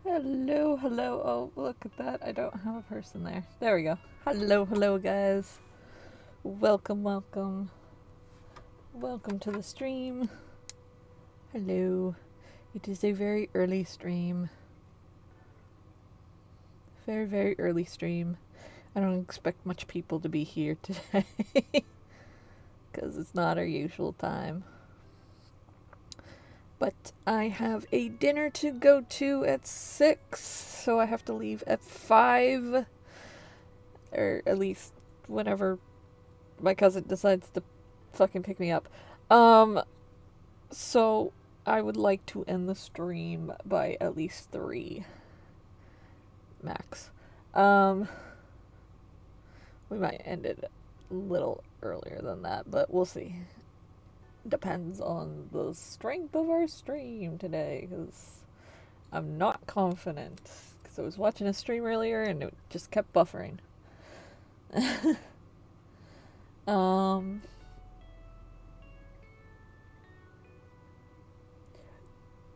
Hello, hello. Oh, look at that. I don't have a person there. There we go. Hello, hello, guys. Welcome, welcome. Welcome to the stream. Hello. It is a very early stream. Very, very early stream. I don't expect much people to be here today. Because it's not our usual time. But I have a dinner to go to at 6, so I have to leave at 5. Or at least whenever my cousin decides to fucking pick me up. So I would like to end the stream by at least 3. Max. We might end it a little earlier than that, but we'll see. Depends on the strength of our stream today, because I'm not confident. Because I was watching a stream earlier and it just kept buffering.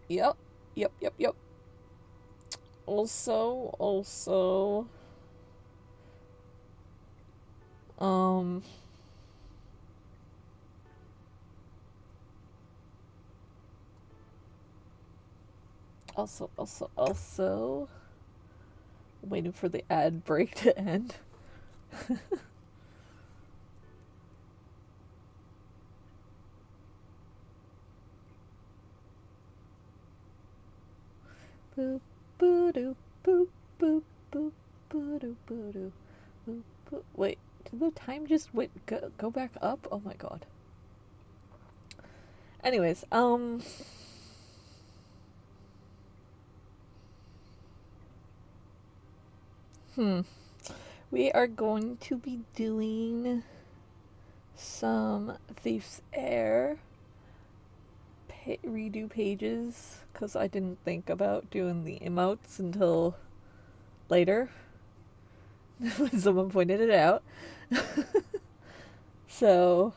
Yep. Also, also, waiting for the ad break to end. Boop, boo-doo, boop, boop, boop, boo-doo, boo-doo, boop, boop. Wait, did the time just go back up? Oh my god. Anyways, we are going to be doing some Thief's Heir redo pages, because I didn't think about doing the emotes until later when someone pointed it out. So,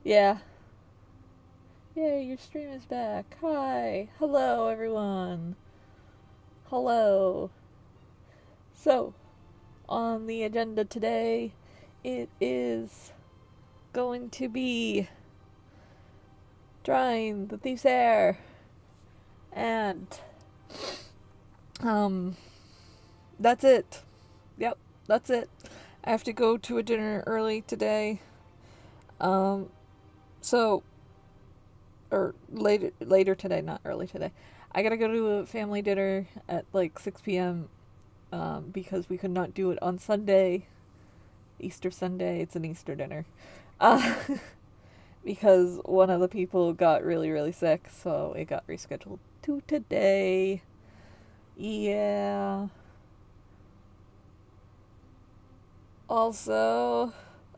yeah. Yay, your stream is back. Hi. Hello, everyone. Hello. So, on the agenda today, it is going to be drawing the Thief's Heir. And, that's it. Yep, that's it. I have to go to a dinner early today. Or later today, not early today. I gotta go to a family dinner at like 6 p.m. Because we could not do it on Sunday, Easter Sunday. It's an Easter dinner. Because one of the people got really, really sick, so it got rescheduled to today. Yeah. Also,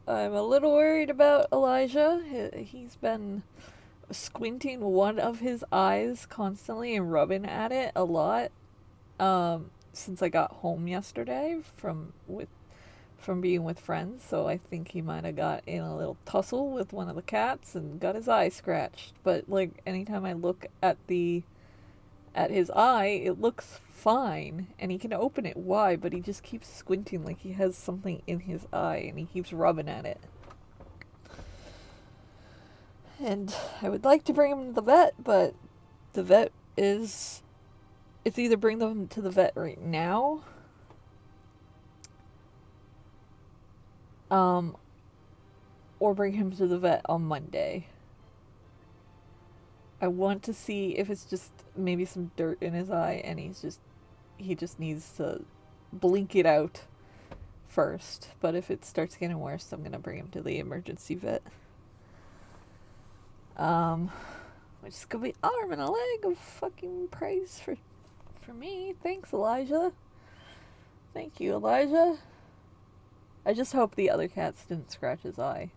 I'm a little worried about Elijah. He's been squinting one of his eyes constantly and rubbing at it a lot since I got home yesterday from being with friends. So I think he might have got in a little tussle with one of the cats and got his eye scratched. But like anytime I look at his eye, it looks fine and he can open it wide, but he just keeps squinting like he has something in his eye and he keeps rubbing at it. And I would like to bring him to the vet, but the vet it's either bring them to the vet right now, or bring him to the vet on Monday. I want to see if it's just maybe some dirt in his eye and he just needs to blink it out first. But if it starts getting worse, I'm gonna bring him to the emergency vet. Which is gonna be arm and a leg of fucking praise for me. Thanks, Elijah. Thank you, Elijah. I just hope the other cats didn't scratch his eye.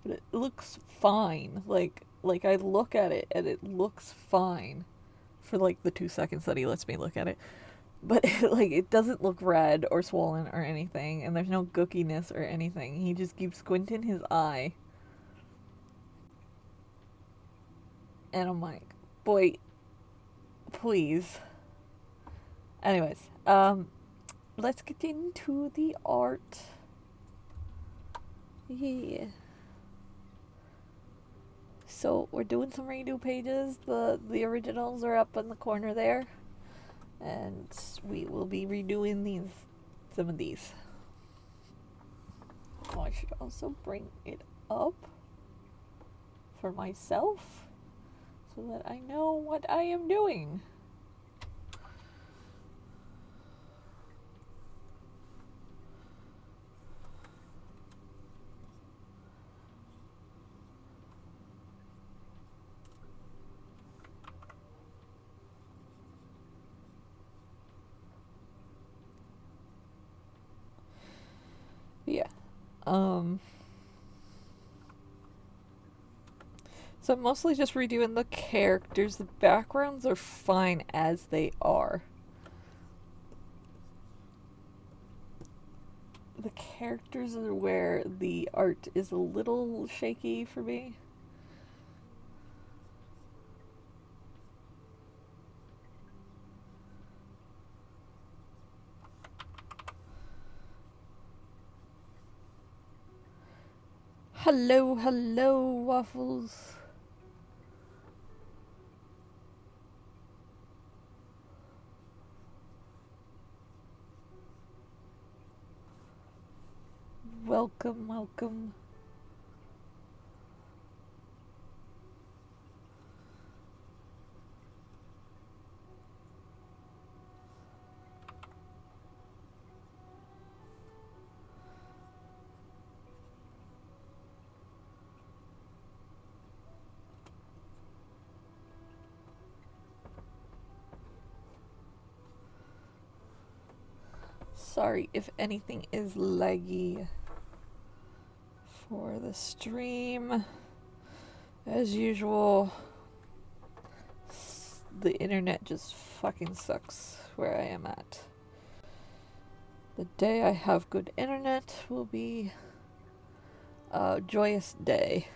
But it looks fine. Like I look at it and it looks fine for like the 2 seconds that he lets me look at it. But like it doesn't look red or swollen or anything, and there's no gookiness or anything. He just keeps squinting his eye. And I'm like, boy, please. Anyways, let's get into the art. Yeah. So we're doing some redo pages. The originals are up in the corner there, and we will be redoing some of these. Oh, I should also bring it up for myself so that I know what I am doing. Yeah. So I'm mostly just redoing the characters. The backgrounds are fine as they are. The characters are where the art is a little shaky for me. Hello, hello, Waffles. Welcome, welcome. Sorry if anything is laggy for the stream. As usual, the internet just fucking sucks where I am at. The day I have good internet will be a joyous day.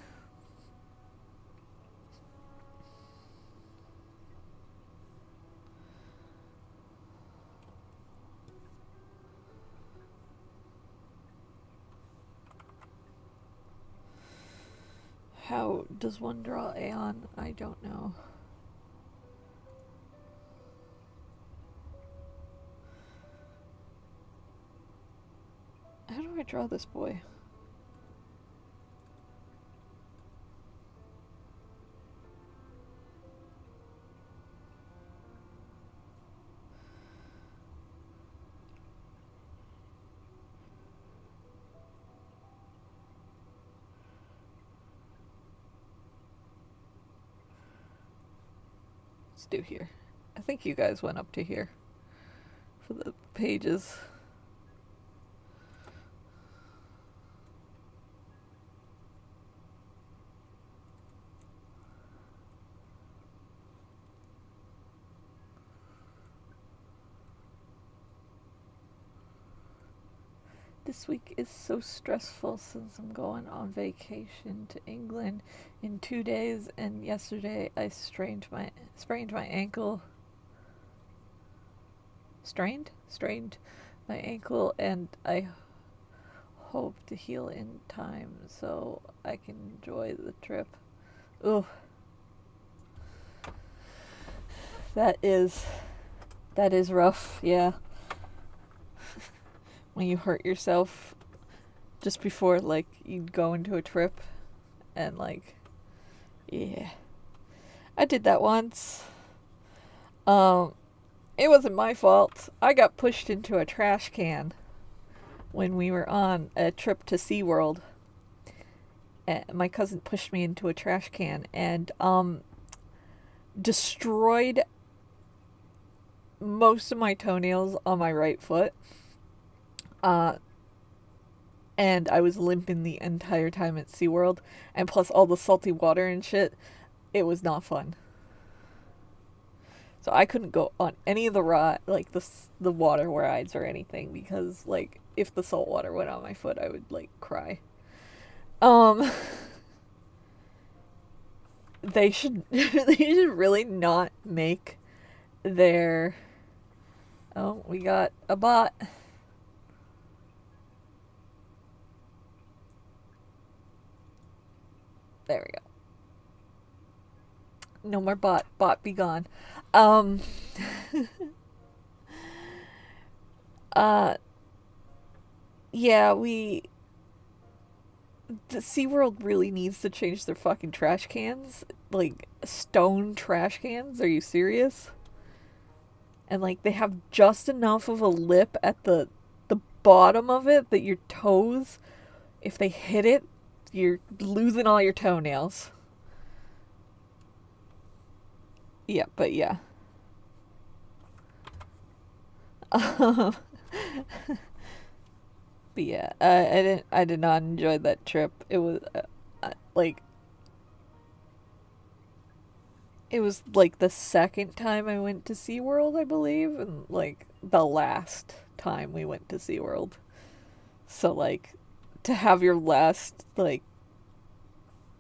How does one draw Aeon? I don't know. How do I draw this boy? Let's do here. I think you guys went up to here for the pages. This week is so stressful since I'm going on vacation to England in 2 days, and yesterday I sprained my ankle. Strained my ankle, and I hope to heal in time so I can enjoy the trip. Ugh. That is rough, yeah. When you hurt yourself just before, like, you'd go into a trip. And, like, yeah. I did that once. It wasn't my fault. I got pushed into a trash can when we were on a trip to SeaWorld. My cousin pushed me into a trash can and destroyed most of my toenails on my right foot. And I was limping the entire time at SeaWorld. And plus all the salty water and shit. It was not fun. So I couldn't go on any of the the water rides or anything because, like, if the salt water went on my foot, I would, like, cry. They should really not make their... Oh, we got a bot. There we go. No more bot. Bot be gone. Yeah, the SeaWorld really needs to change their fucking trash cans. Like, stone trash cans? Are you serious? And, like, they have just enough of a lip at the bottom of it that your toes, if they hit it, you're losing all your toenails. Yeah, but yeah. But yeah, I did not enjoy that trip. It was like it was like the second time I went to SeaWorld, I believe, and like the last time we went to SeaWorld. So like to have your last like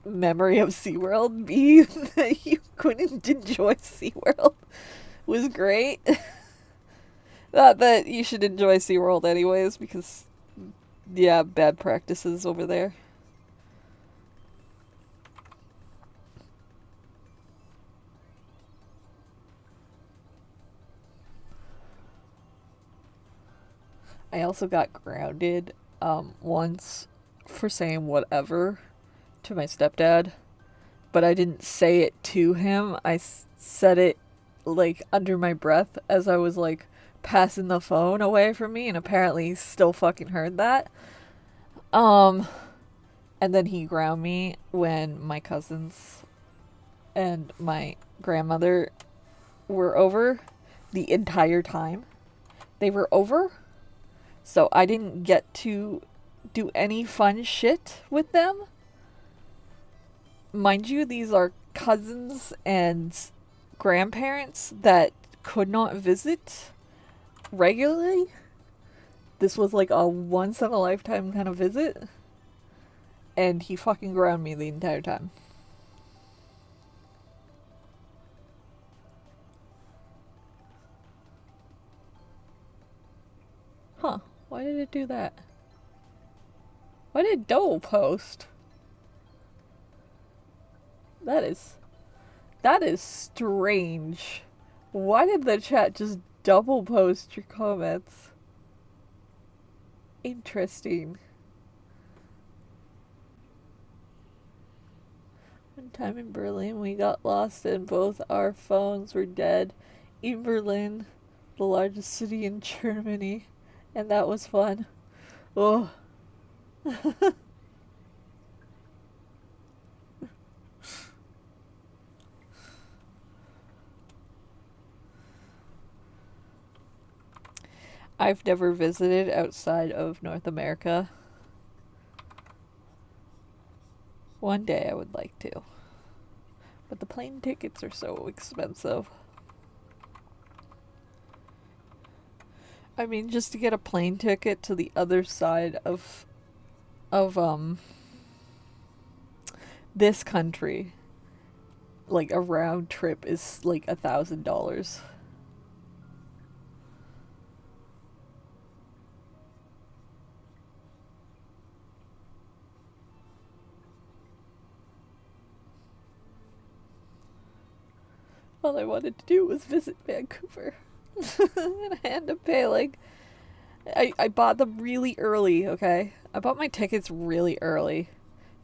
memory of SeaWorld be that you couldn't enjoy SeaWorld was great. Not that you should enjoy SeaWorld anyways, because yeah, bad practices over there. I also got grounded once for saying whatever to my stepdad, but I didn't say it to him. I said it like under my breath as I was like passing the phone away from me, and apparently he still fucking heard that. Um and then he ground me when my cousins and my grandmother were over the entire time they were over. So I didn't get to do any fun shit with them. Mind you, these are cousins and grandparents that could not visit regularly. This was like a once in a lifetime kind of visit. And he fucking grounded me the entire time. Huh. Why did it do that? Why did Dole post? That is strange. Why did the chat just double post your comments? Interesting. One time in Berlin, we got lost and both our phones were dead. In Berlin, the largest city in Germany, and that was fun. Oh. I've never visited outside of North America. One day I would like to. But the plane tickets are so expensive. I mean, just to get a plane ticket to the other side of this country, like a round trip is like $1,000. All I wanted to do was visit Vancouver. And I had to pay like I bought them really early, okay? I bought my tickets really early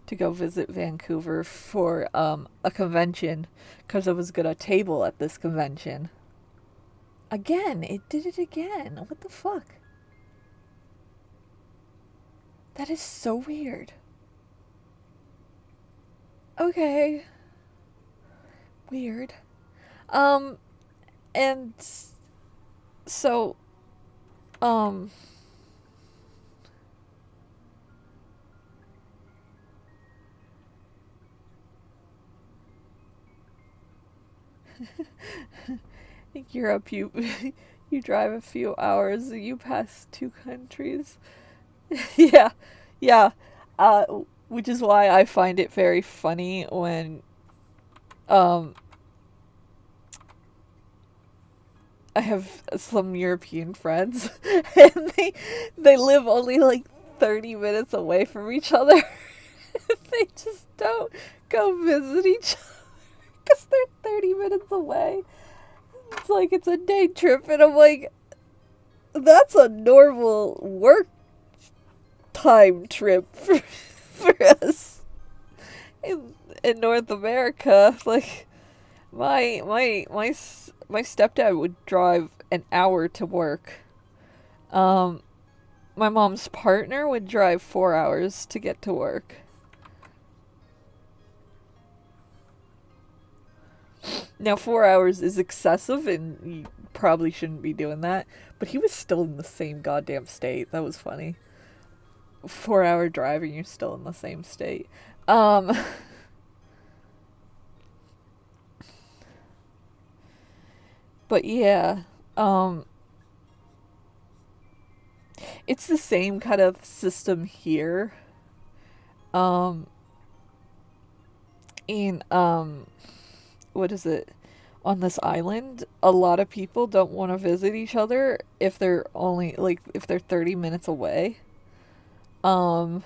to go visit Vancouver for a convention because I was gonna table at this convention. Again, it did it again. What the fuck? That is so weird. Okay. Weird. Um, and so, um, in Europe, you you drive a few hours, you pass two countries. Yeah, yeah. Uh, which is why I find it very funny when um I have some European friends and they live only like 30 minutes away from each other. They just don't go visit each other because they're 30 minutes away. It's like it's a day trip, and I'm like, that's a normal work time trip for us in North America. Like my stepdad would drive an hour to work. Um, my mom's partner would drive 4 hours to get to work. Now 4 hours is excessive, and you probably shouldn't be doing that. But he was still in the same goddamn state. That was funny. 4 hour driving, you're still in the same state. Um, but yeah, um, it's the same kind of system here. Um, in what is it? On this island, a lot of people don't want to visit each other if they're only like if they're 30 minutes away. Um,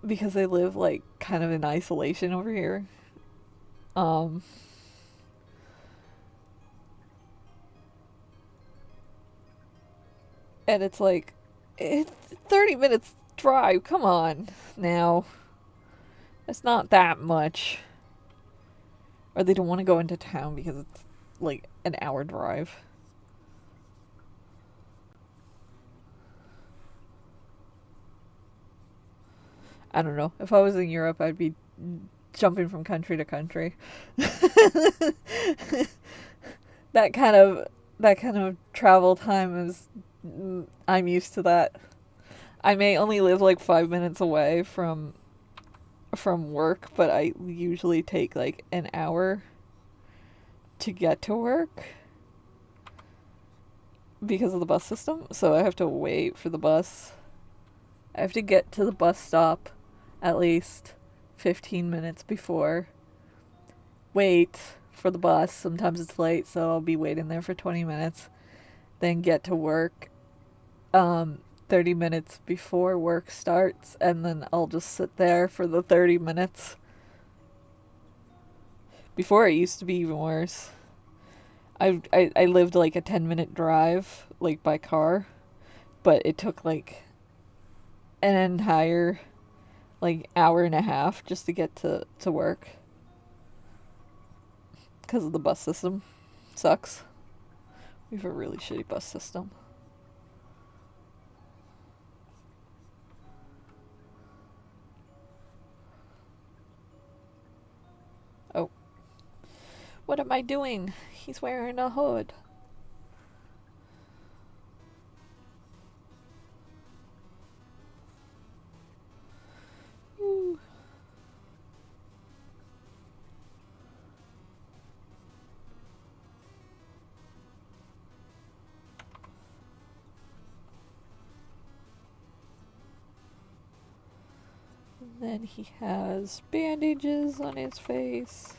because they live like kind of in isolation over here. Um, and it's like it's 30 minutes drive. Come on now. It's not that much. Or they don't want to go into town because it's like an hour drive. I don't know. If I was in Europe, I'd be jumping from country to country. that kind of that kind of travel time is I'm used to that. I may only live like 5 minutes away from work, but I usually take like an hour to get to work because of the bus system. So I have to wait for the bus. I have to get to the bus stop at least 15 minutes before. Wait for the bus. Sometimes it's late, so I'll be waiting there for 20 minutes. Then get to work 30 minutes before work starts, and then I'll just sit there for the 30 minutes. Before it used to be even worse. I lived like a 10-minute drive, like by car, but it took like an entire like hour and a half just to get to work because of the bus system. Sucks. We have a really shitty bus system. Oh, what am I doing? He's wearing a hood. Ooh. And then he has bandages on his face.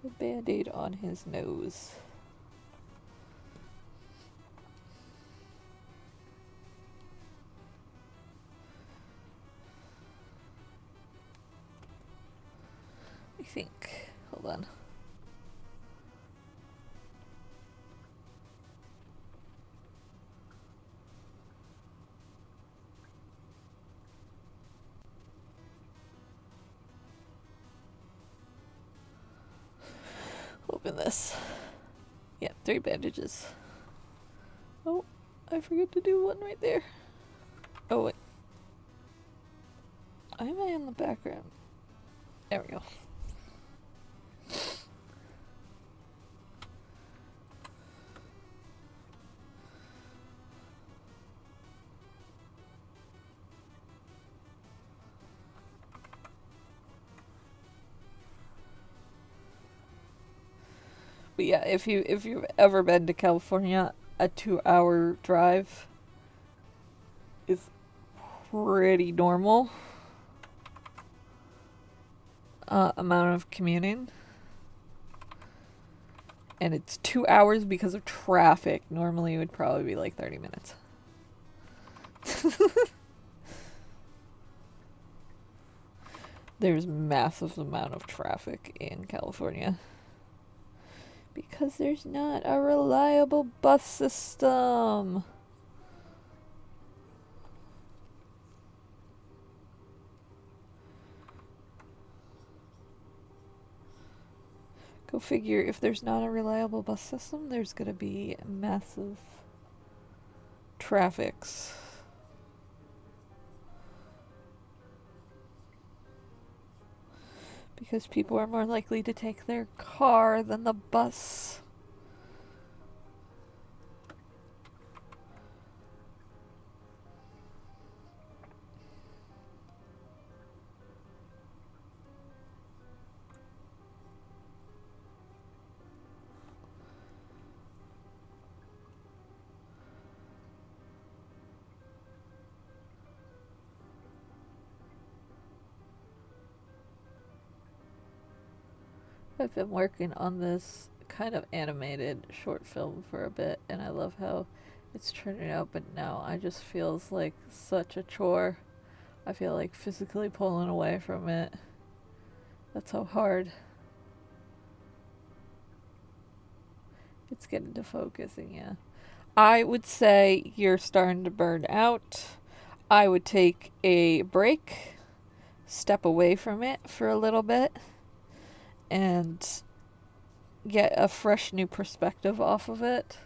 A band-aid on his nose. I think. Hold on. open this. Yeah, 3 bandages. Oh, I forget to do one right there. Oh, wait. Am I in the background? There we go. But yeah, if you've ever been to California, a 2-hour drive is pretty normal amount of commuting. And it's 2 hours because of traffic. Normally it would probably be like 30 minutes. There's massive amount of traffic in California. Because there's not a reliable bus system. Go figure, if there's not a reliable bus system, there's gonna be massive traffics. Because people are more likely to take their car than the bus. I've been working on this kind of animated short film for a bit, and I love how it's turning out, but now I just feels like such a chore. I feel like physically pulling away from it. That's how hard it's getting to focusing, yeah. I would say you're starting to burn out. I would take a break, step away from it for a little bit, and get a fresh new perspective off of it.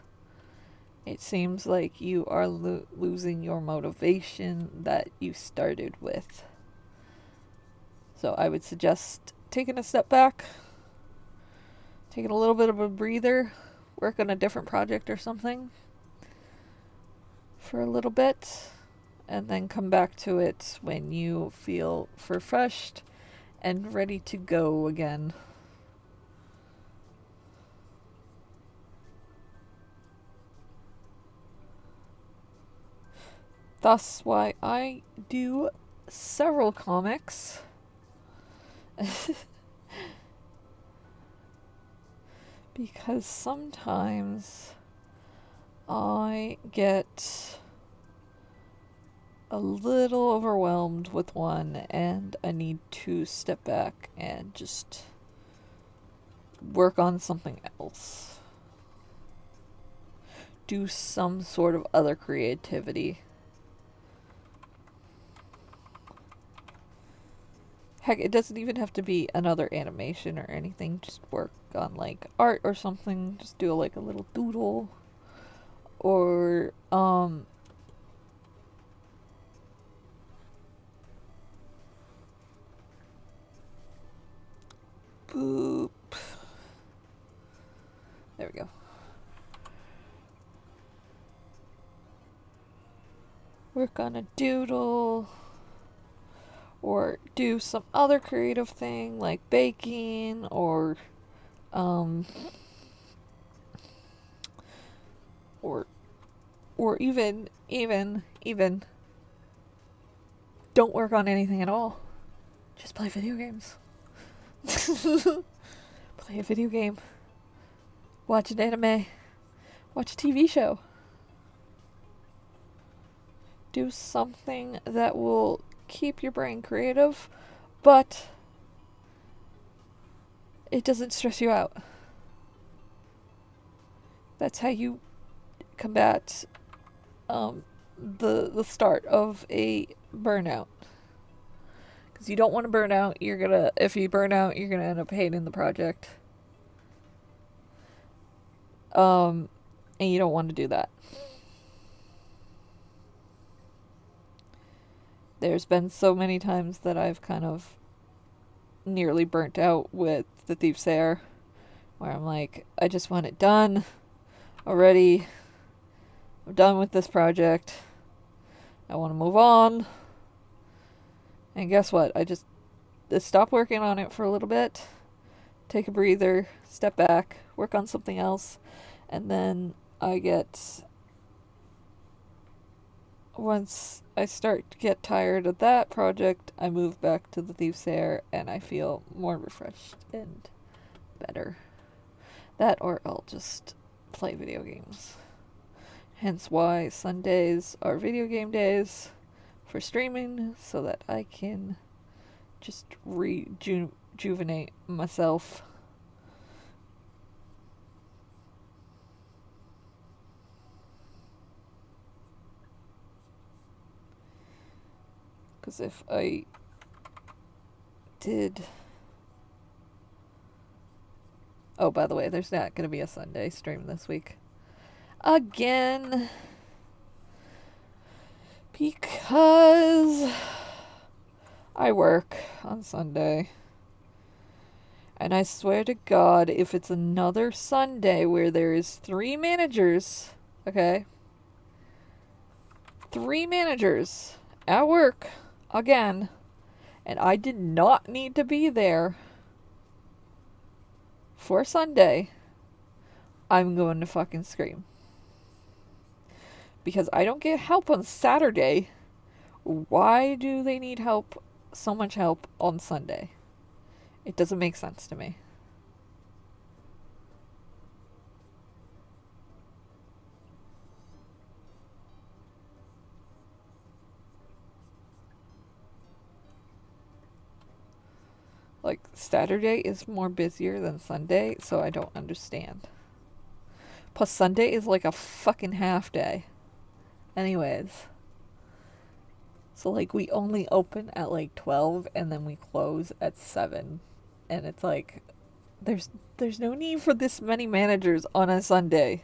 It seems like you are losing your motivation that you started with. So I would suggest taking a step back, taking a little bit of a breather, work on a different project or something for a little bit, and then come back to it when you feel refreshed and ready to go again. Thus why I do several comics. Because sometimes I get a little overwhelmed with one and I need to step back and just work on something else. Do some sort of other creativity. Heck, it doesn't even have to be another animation or anything. Just work on like art or something. Just do like a little doodle. Or, boop. There we go. Work on a doodle. Or do some other creative thing like baking or even don't work on anything at all. Just play video games. Play a video game. Watch an anime. Watch a TV show. Do something that will keep your brain creative, but it doesn't stress you out. That's how you combat the start of a burnout. Because you don't want to burn out. If you burn out, you're gonna end up hating the project. And you don't want to do that. There's been so many times that I've kind of nearly burnt out with the Thief's Heir, where I'm like, I just want it done already. I'm done with this project. I want to move on. And guess what? I just stop working on it for a little bit, take a breather, step back, work on something else, and then once I start to get tired of that project, I move back to the Thief's Heir and I feel more refreshed and better. That, or I'll just play video games. Hence why Sundays are video game days for streaming, so that I can just rejuvenate myself. Because if I did... Oh, by the way, there's not going to be a Sunday stream this week. Again. Because I work on Sunday. And I swear to God, if it's another Sunday where there is 3 managers, okay? 3 managers at work, again, and I did not need to be there for Sunday, I'm going to fucking scream. Because I don't get help on Saturday. Why do they need help, so much help on Sunday? It doesn't make sense to me. Like, Saturday is more busier than Sunday, so I don't understand. Plus, Sunday is like a fucking half day. Anyways. So, like, we only open at, like, 12, and then we close at 7. And it's like, there's no need for this many managers on a Sunday.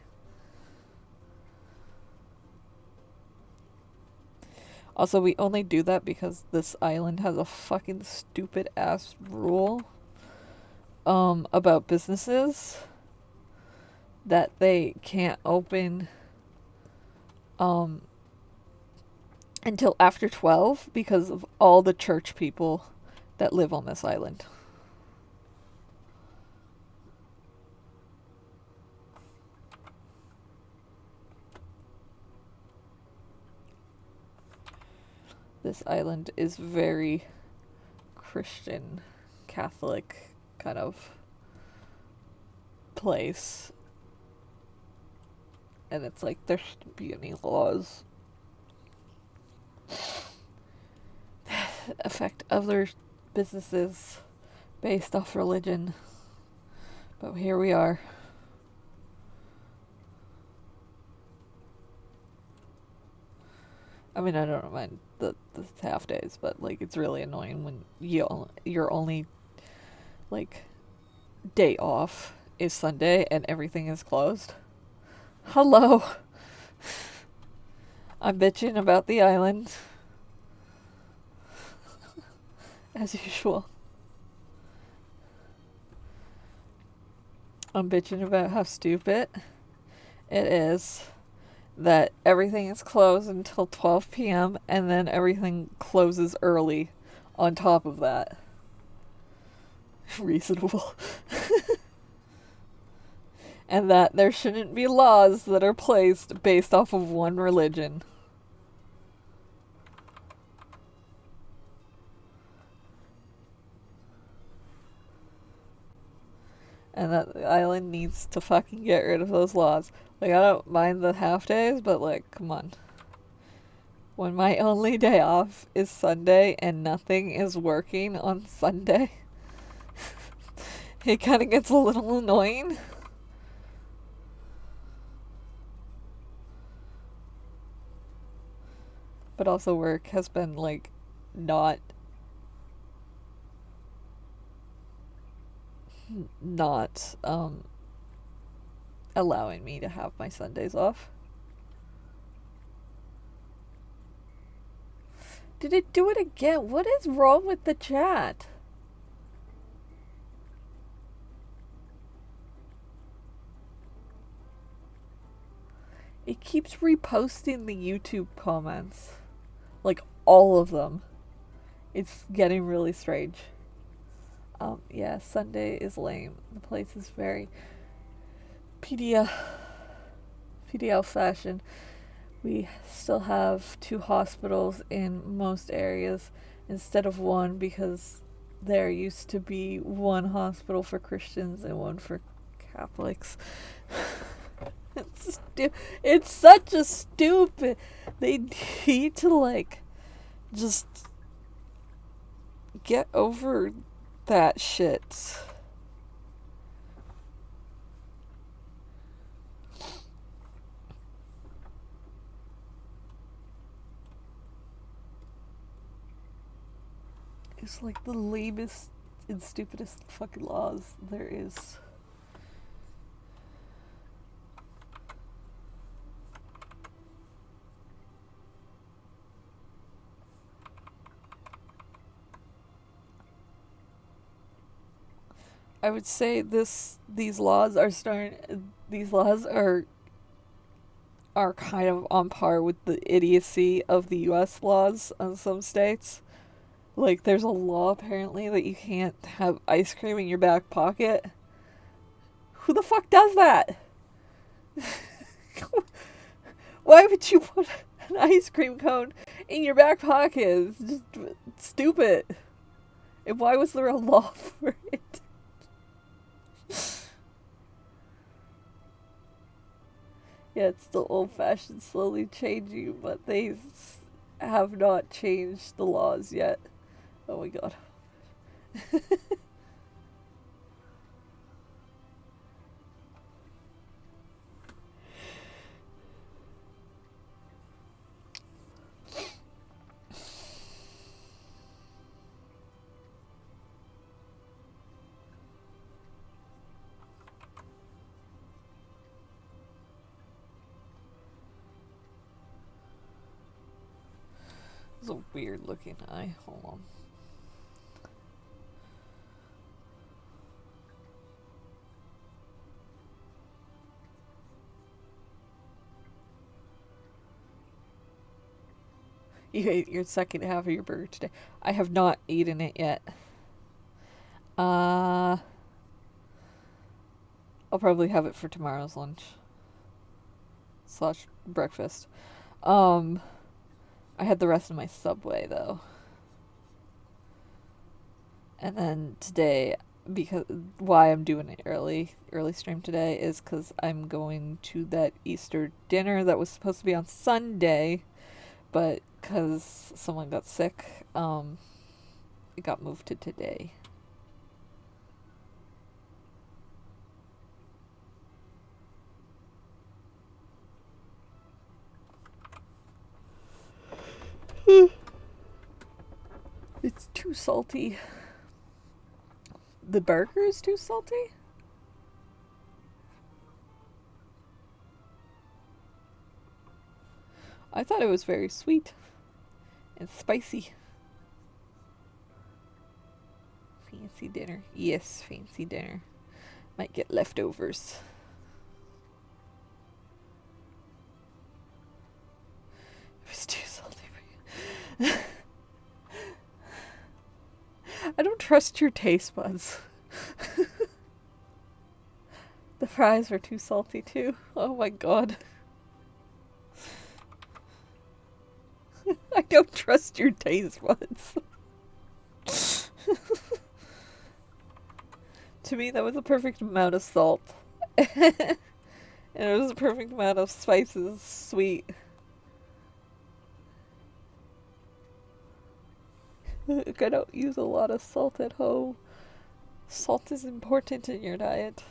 Also, we only do that because this island has a fucking stupid ass rule about businesses that they can't open until after 12 because of all the church people that live on this island. This island is very Christian, Catholic kind of place. And it's like, there shouldn't be any laws that affect other businesses based off religion. But here we are. I mean, I don't mind the half days, but like, it's really annoying when your only like day off is Sunday and everything is closed. Hello. I'm bitching about the island as usual. I'm bitching about how stupid it is that everything is closed until 12 p.m. and then everything closes early on top of that. Reasonable. And that there shouldn't be laws that are placed based off of one religion. And that the island needs to fucking get rid of those laws. Like, I don't mind the half days, but like, come on. When my only day off is Sunday and nothing is working on Sunday, it kind of gets a little annoying. But also work has been like not allowing me to have my Sundays off. Did it do it again? What is wrong with the chat? It keeps reposting the YouTube comments. Like, all of them. It's getting really strange. Yeah, Sunday is lame. The place is very PDL fashion. We still have 2 hospitals in most areas instead of 1 because there used to be 1 hospital for Christians and 1 for Catholics. It's such a stupid. They need to, like, just get over that shit. It's like the lamest and stupidest fucking laws there is. I would say these laws are kind of on par with the idiocy of the US laws on some states. Like, there's a law apparently that you can't have ice cream in your back pocket. Who the fuck does that? Why would you put an ice cream cone in your back pocket? It's just stupid. And why was there a law for it? Yeah, it's still old-fashioned, slowly changing, but they have not changed the laws yet. Oh my god. It's a weird looking eye. Hold on. You ate your second half of your burger today. I have not eaten it yet. I'll probably have it for tomorrow's lunch. / breakfast. I had the rest of my Subway, though. And then today, because why I'm doing it early stream today is because I'm going to that Easter dinner that was supposed to be on Sunday, but because someone got sick, it got moved to today. It's too salty. The burger is too salty? I thought it was very sweet and spicy. Fancy dinner. Yes, fancy dinner. Might get leftovers. It was too salty for you. I don't trust your taste buds. The fries were too salty too. Oh my god. I don't trust your taste buds. To me, that was a perfect amount of salt. And it was a perfect amount of spices, sweet. I don't use a lot of salt at home. Salt is important in your diet.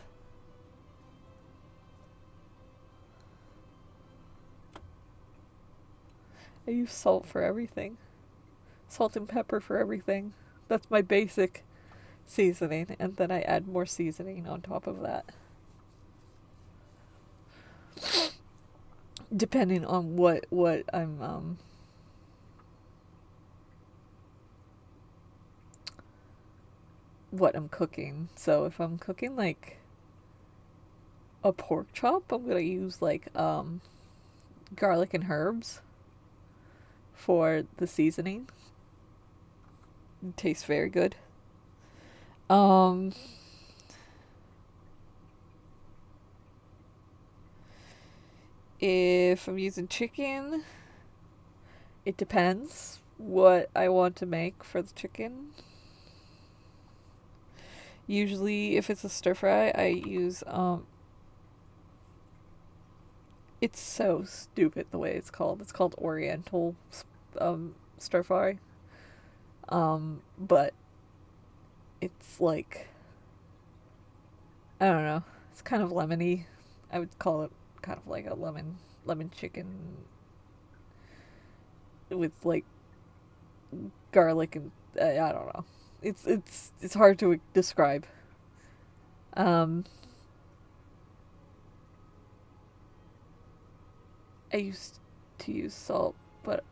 I use salt for everything. Salt and pepper for everything. That's my basic seasoning, and then I add more seasoning on top of that. depending on what I'm what I'm cooking. So if I'm cooking like a pork chop, I'm gonna use like garlic and herbs for the seasoning. It tastes very good. Um if I'm using chicken, it depends what I want to make for the chicken. Usually if it's a stir fry, I use it's so stupid the way it's called. It's called Oriental stir fry. But it's like, I don't know. It's kind of lemony. I would call it kind of like a lemon chicken with like garlic and I don't know. It's hard to describe. Um, I used to use salt, but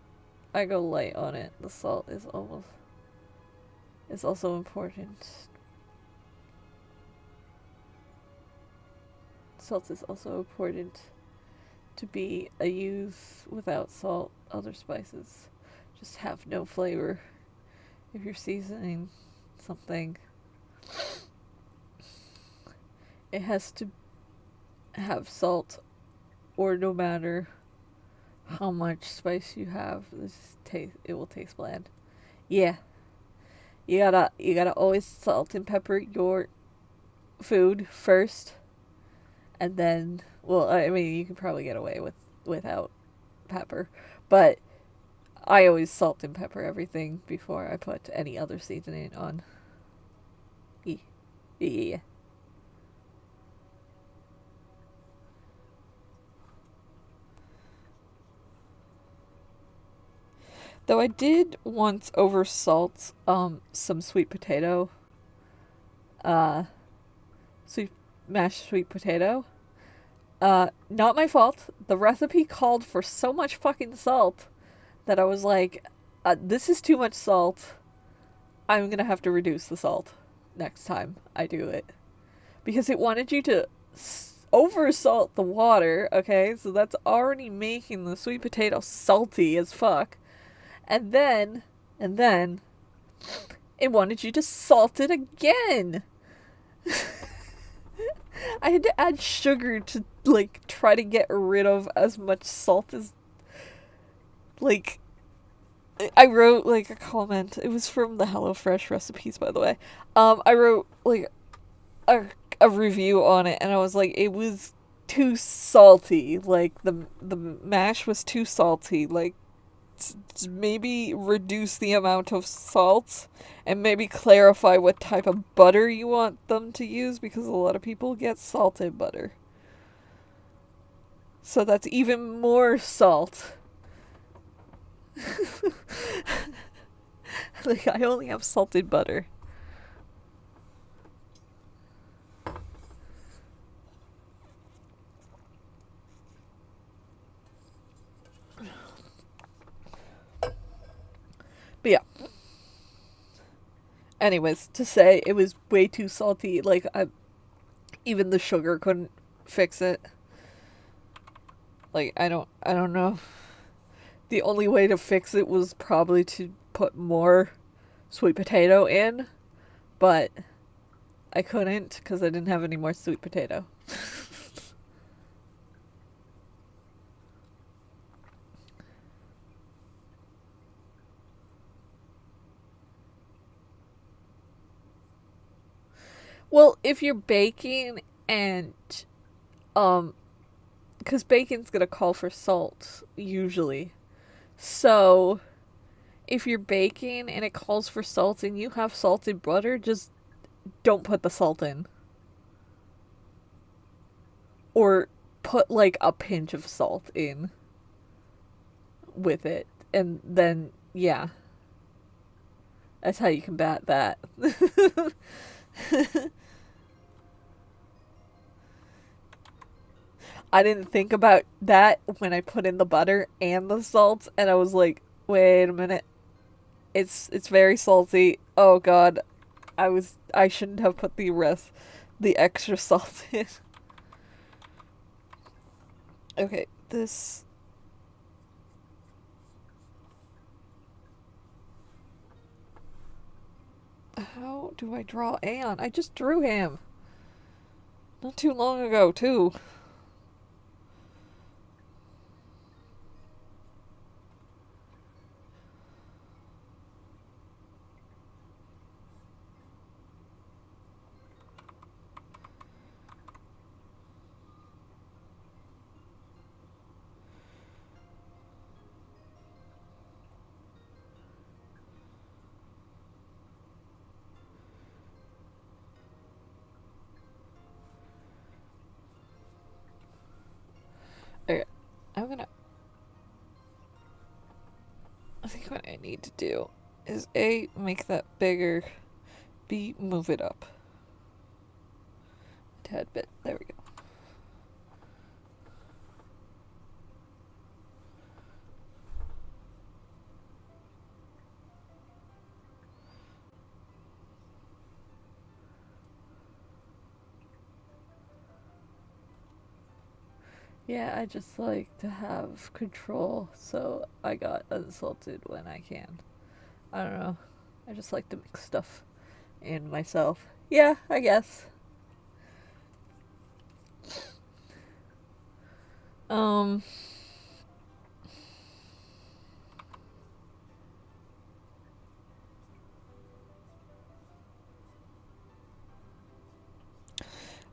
I go light on it. The salt is also important. Salt is also important to be a use. Without salt, other spices just have no flavor. If you're seasoning something, it has to have salt, or no matter how much spice you have, it will taste bland. Yeah, you gotta always salt and pepper your food first, and then, well, I mean, you can probably get away without pepper, but I always salt and pepper everything before I put any other seasoning on. Yeah. Though I did once oversalt some sweet potato, uh sweet mashed sweet potato. Not my fault. The recipe called for so much fucking salt that I was like, this is too much salt. I'm gonna have to reduce the salt next time I do it. Because it wanted you to oversalt the water, okay? So that's already making the sweet potato salty as fuck. And then, it wanted you to salt it again. I had to add sugar to, like, try to get rid of as much salt as, like, I wrote, like, a comment. It was from the HelloFresh recipes, by the way. I wrote, like, a review on it, and I was like, it was too salty. Like, the mash was too salty. Like, maybe reduce the amount of salt and maybe clarify what type of butter you want them to use, because a lot of people get salted butter. So that's even more salt. Like, I only have salted butter. But yeah. Anyways, to say it was way too salty, like, even the sugar couldn't fix it. Like, I don't know. The only way to fix it was probably to put more sweet potato in, but I couldn't because I didn't have any more sweet potato. Well, if you're baking and because bacon's gonna call for salt usually. So if you're baking and it calls for salt and you have salted butter, just don't put the salt in. Or put like a pinch of salt in with it. And then, yeah. That's how you combat that. I didn't think about that when I put in the butter and the salt, and I was like, wait a minute. It's very salty. Oh god. I shouldn't have put the extra salt in. Okay, this how do I draw Aeon? I just drew him. Not too long ago, too. Okay, I'm gonna. I think what I need to do is A, make that bigger, B, move it up a tad bit. There we go. Yeah, I just like to have control, so I got insulted when I can. I don't know. I just like to mix stuff in myself. Yeah, I guess. Um,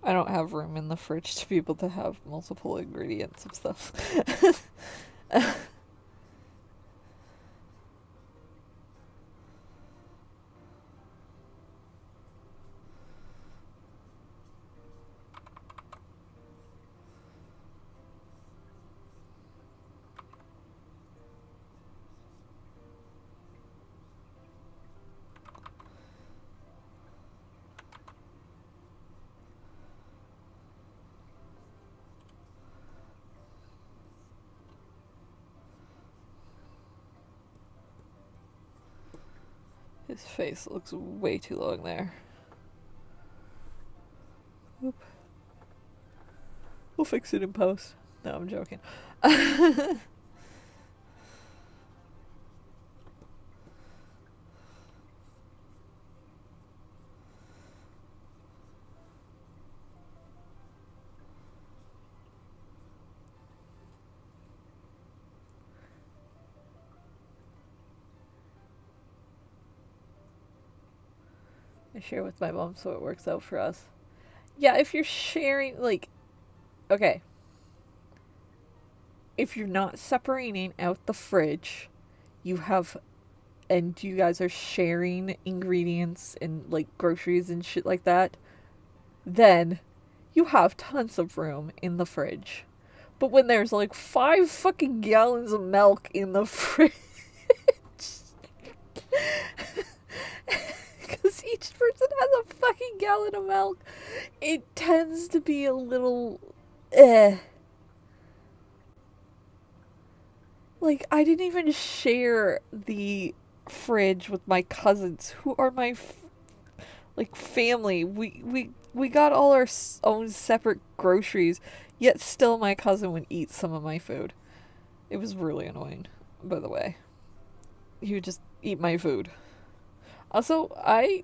I don't have room in the fridge to be able to have multiple ingredients of stuff. His face looks way too long there. Oop. We'll fix it in post. No, I'm joking. I share with my mom so it works out for us. Yeah, if you're sharing, like, okay, if you're not separating out the fridge, you have, and you guys are sharing ingredients and, like, groceries and shit like that, then you have tons of room in the fridge. But when there's, like, 5 fucking gallons of milk in the fridge, because each person has a fucking gallon of milk, it tends to be a little eh. Like, I didn't even share the fridge with my cousins, who are my like family. We got all our own separate groceries, yet still my cousin would eat some of my food. It was really annoying, by the way. He would just eat my food. Also, I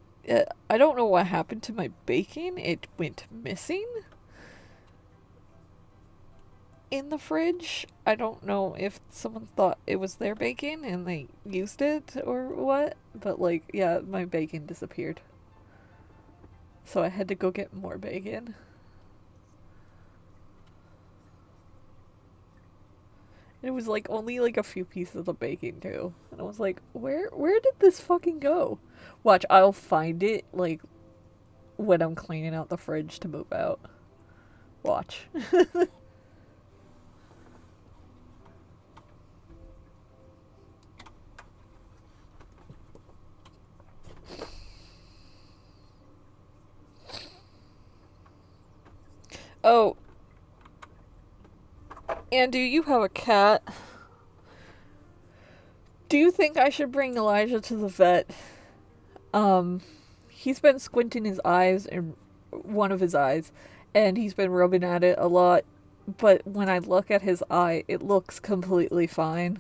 don't know what happened to my bacon. It went missing in the fridge. I don't know if someone thought it was their bacon and they used it or what, but like, yeah, my bacon disappeared. So I had to go get more bacon. It was like only like a few pieces of bacon too. And I was like, where did this fucking go? Watch, I'll find it like when I'm cleaning out the fridge to move out. Watch. Oh, Andrew, you have a cat. Do you think I should bring Elijah to the vet? He's been squinting his eyes, and one of his eyes, and he's been rubbing at it a lot. But when I look at his eye, it looks completely fine.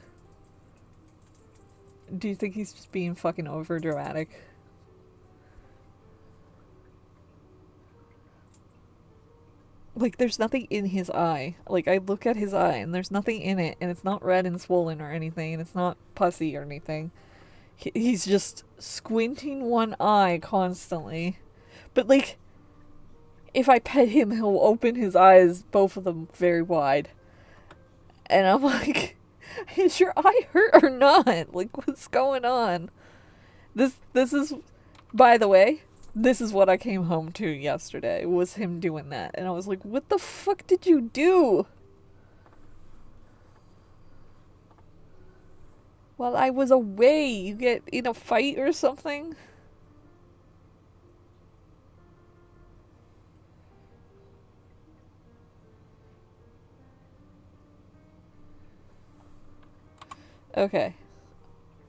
Do you think he's just being fucking over dramatic? Like, there's nothing in his eye. Like, I look at his eye, and there's nothing in it, and it's not red and swollen or anything, and it's not pussy or anything. He's just squinting one eye constantly. But, like, if I pet him, he'll open his eyes, both of them very wide. And I'm like, is your eye hurt or not? Like, what's going on? This is, by the way, this is what I came home to yesterday, was him doing that. And I was like, what the fuck did you do? While I was away, you get in a fight or something? Okay.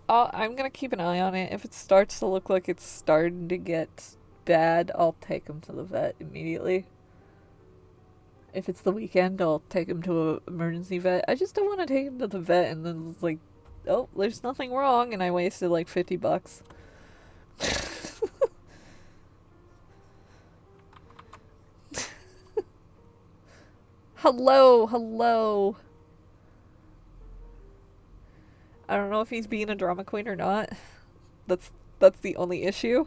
I'm gonna keep an eye on it. If it starts to look like it's starting to get bad, I'll take him to the vet immediately. If it's the weekend, I'll take him to an emergency vet. I just don't want to take him to the vet and then it's like, oh, there's nothing wrong, and I wasted like $50. Hello, hello. I don't know if he's being a drama queen or not. That's the only issue.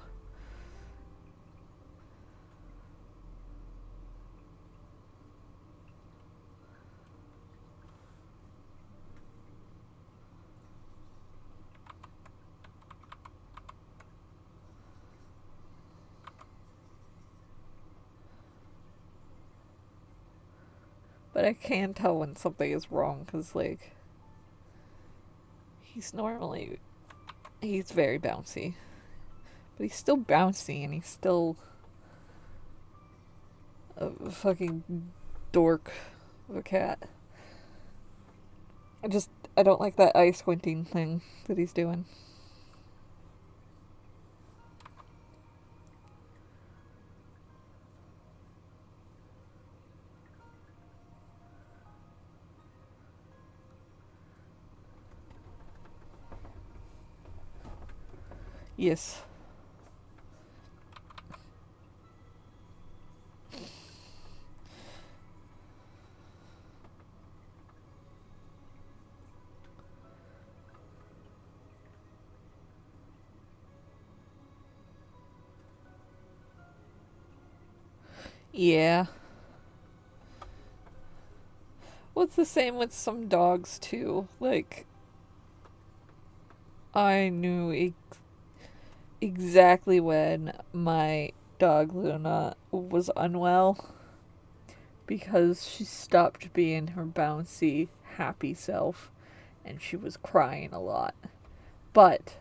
But I can tell when something is wrong because, like, he's very bouncy. But he's still bouncy and he's still a fucking dork of a cat. I don't like that eye squinting thing that he's doing. Yes. Yeah. Well, it's the same with some dogs too. Like, I knew exactly when my dog Luna was unwell because she stopped being her bouncy, happy self and she was crying a lot. But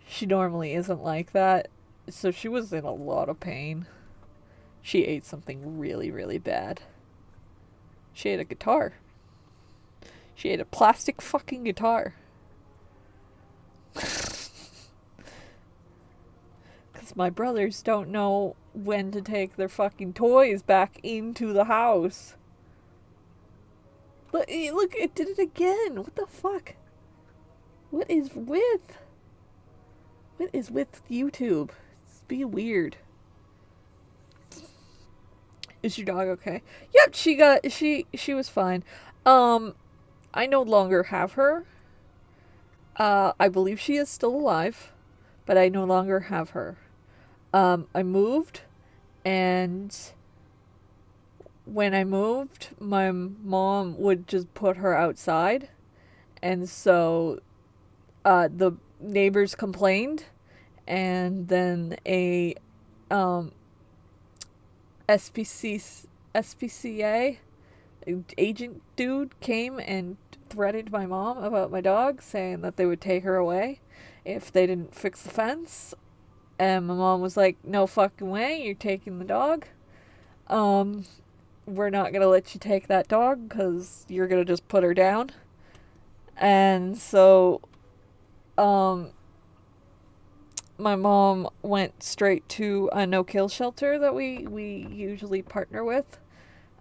she normally isn't like that, so she was in a lot of pain. She ate something really, really bad. She ate a guitar. She ate a plastic fucking guitar. Because my brothers don't know when to take their fucking toys back into the house. Look, it did it again. What the fuck? What is with YouTube? It's being weird. Is your dog okay? Yep, she was fine. I no longer have her. I believe she is still alive, but I no longer have her. I moved, and when I moved, my mom would just put her outside, and so the neighbors complained, and then a SPCA agent dude came and threatened my mom about my dog, saying that they would take her away if they didn't fix the fence. And my mom was like, no fucking way, you're taking the dog. we're not going to let you take that dog because you're going to just put her down. And so, my mom went straight to a no-kill shelter that we usually partner with.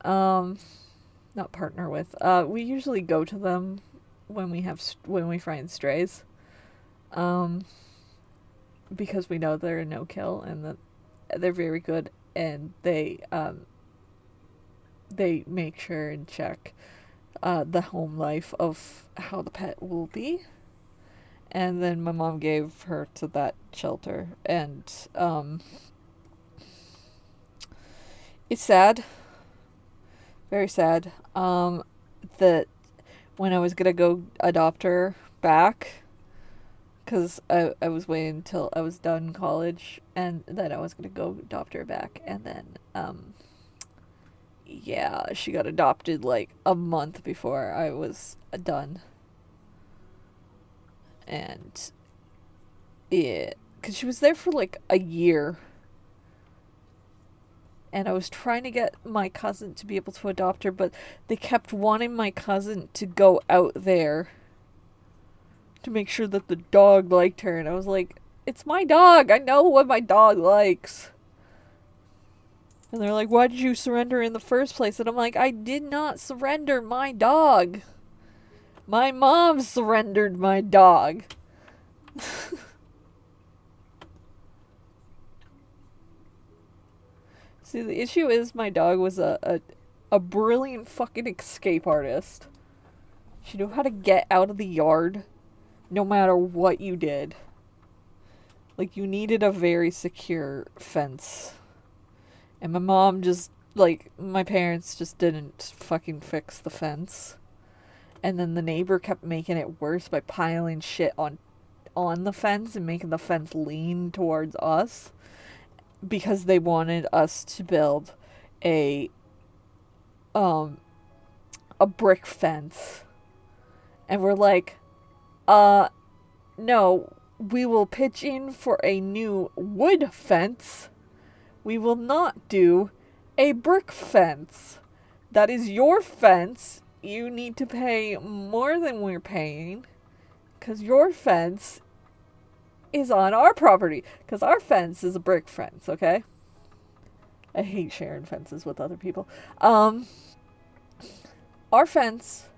Not partner with. We usually go to them when we find strays. Because we know they're a no-kill and that they're very good, and they make sure and check the home life of how the pet will be. And then my mom gave her to that shelter, and it's sad, very sad, that when I was gonna go adopt her back, because I was waiting until I was done college, and then I was gonna go adopt her back, and then yeah, she got adopted like a month before I was done. And because she was there for like a year, and I was trying to get my cousin to be able to adopt her, but they kept wanting my cousin to go out there to make sure that the dog liked her, and I was like, it's my dog, I know what my dog likes. And they're like, why did you surrender in the first place? And I'm like, I did not surrender my dog. My mom surrendered my dog. See, the issue is my dog was a brilliant fucking escape artist. She knew how to get out of the yard no matter what you did. Like, you needed a very secure fence. And my mom just, like, my parents just didn't fucking fix the fence. And then the neighbor kept making it worse by piling shit on the fence and making the fence lean towards us, because they wanted us to build a brick fence. And we're like, no, we will pitch in for a new wood fence. We will not do a brick fence. That is your fence. You need to pay more than we're paying, because your fence is on our property, because our fence is a brick fence, okay? I hate sharing fences with other people. Our fence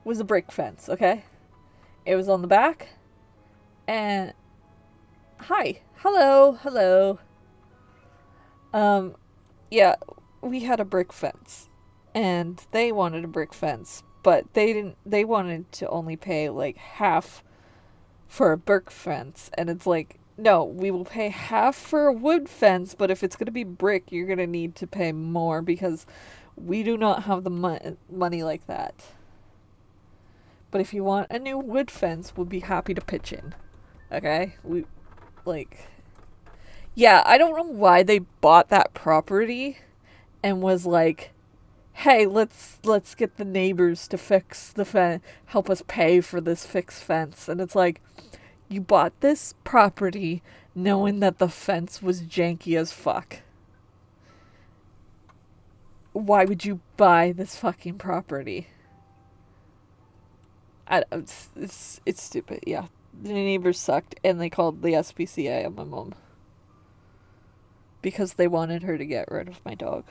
was a brick fence, okay? It was on the back, and hi, hello. Yeah, we had a brick fence. And they wanted a brick fence, but they wanted to only pay like half for a brick fence. And it's like, no, we will pay half for a wood fence, but if it's going to be brick, you're going to need to pay more, because we do not have the money like that. But if you want a new wood fence, we'll be happy to pitch in. Okay? Yeah, I don't know why they bought that property and was like, hey, let's get the neighbors to fix the fence, help us pay for this fixed fence. And it's like, you bought this property knowing that the fence was janky as fuck. Why would you buy this fucking property? It's stupid, yeah. The neighbors sucked, and they called the SPCA on my mom, because they wanted her to get rid of my dog.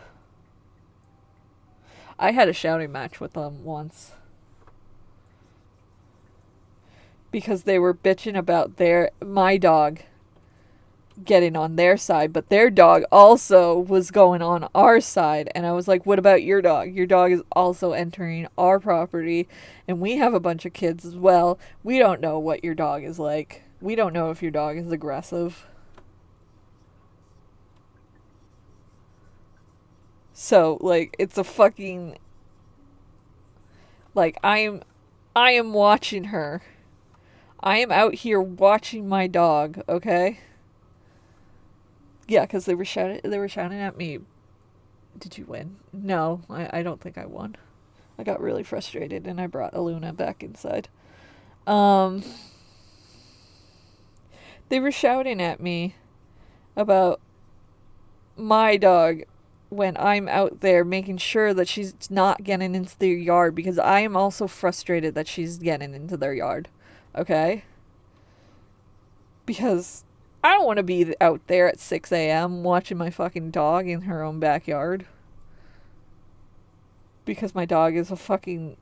I had a shouting match with them once, because they were bitching about my dog getting on their side, but their dog also was going on our side. And I was like, what about your dog? Your dog is also entering our property, and we have a bunch of kids as well. We don't know what your dog is like. We don't know if your dog is aggressive. So, like, it's a fucking, like, I am watching her. I am out here watching my dog, okay? Yeah, because they were shouting at me. Did you win? No, I don't think I won. I got really frustrated, and I brought Aluna back inside. They were shouting at me about my dog when I'm out there making sure that she's not getting into their yard, because I am also frustrated that she's getting into their yard. Okay? Because I don't want to be out there at 6 a.m. watching my fucking dog in her own backyard. Because my dog is a fucking...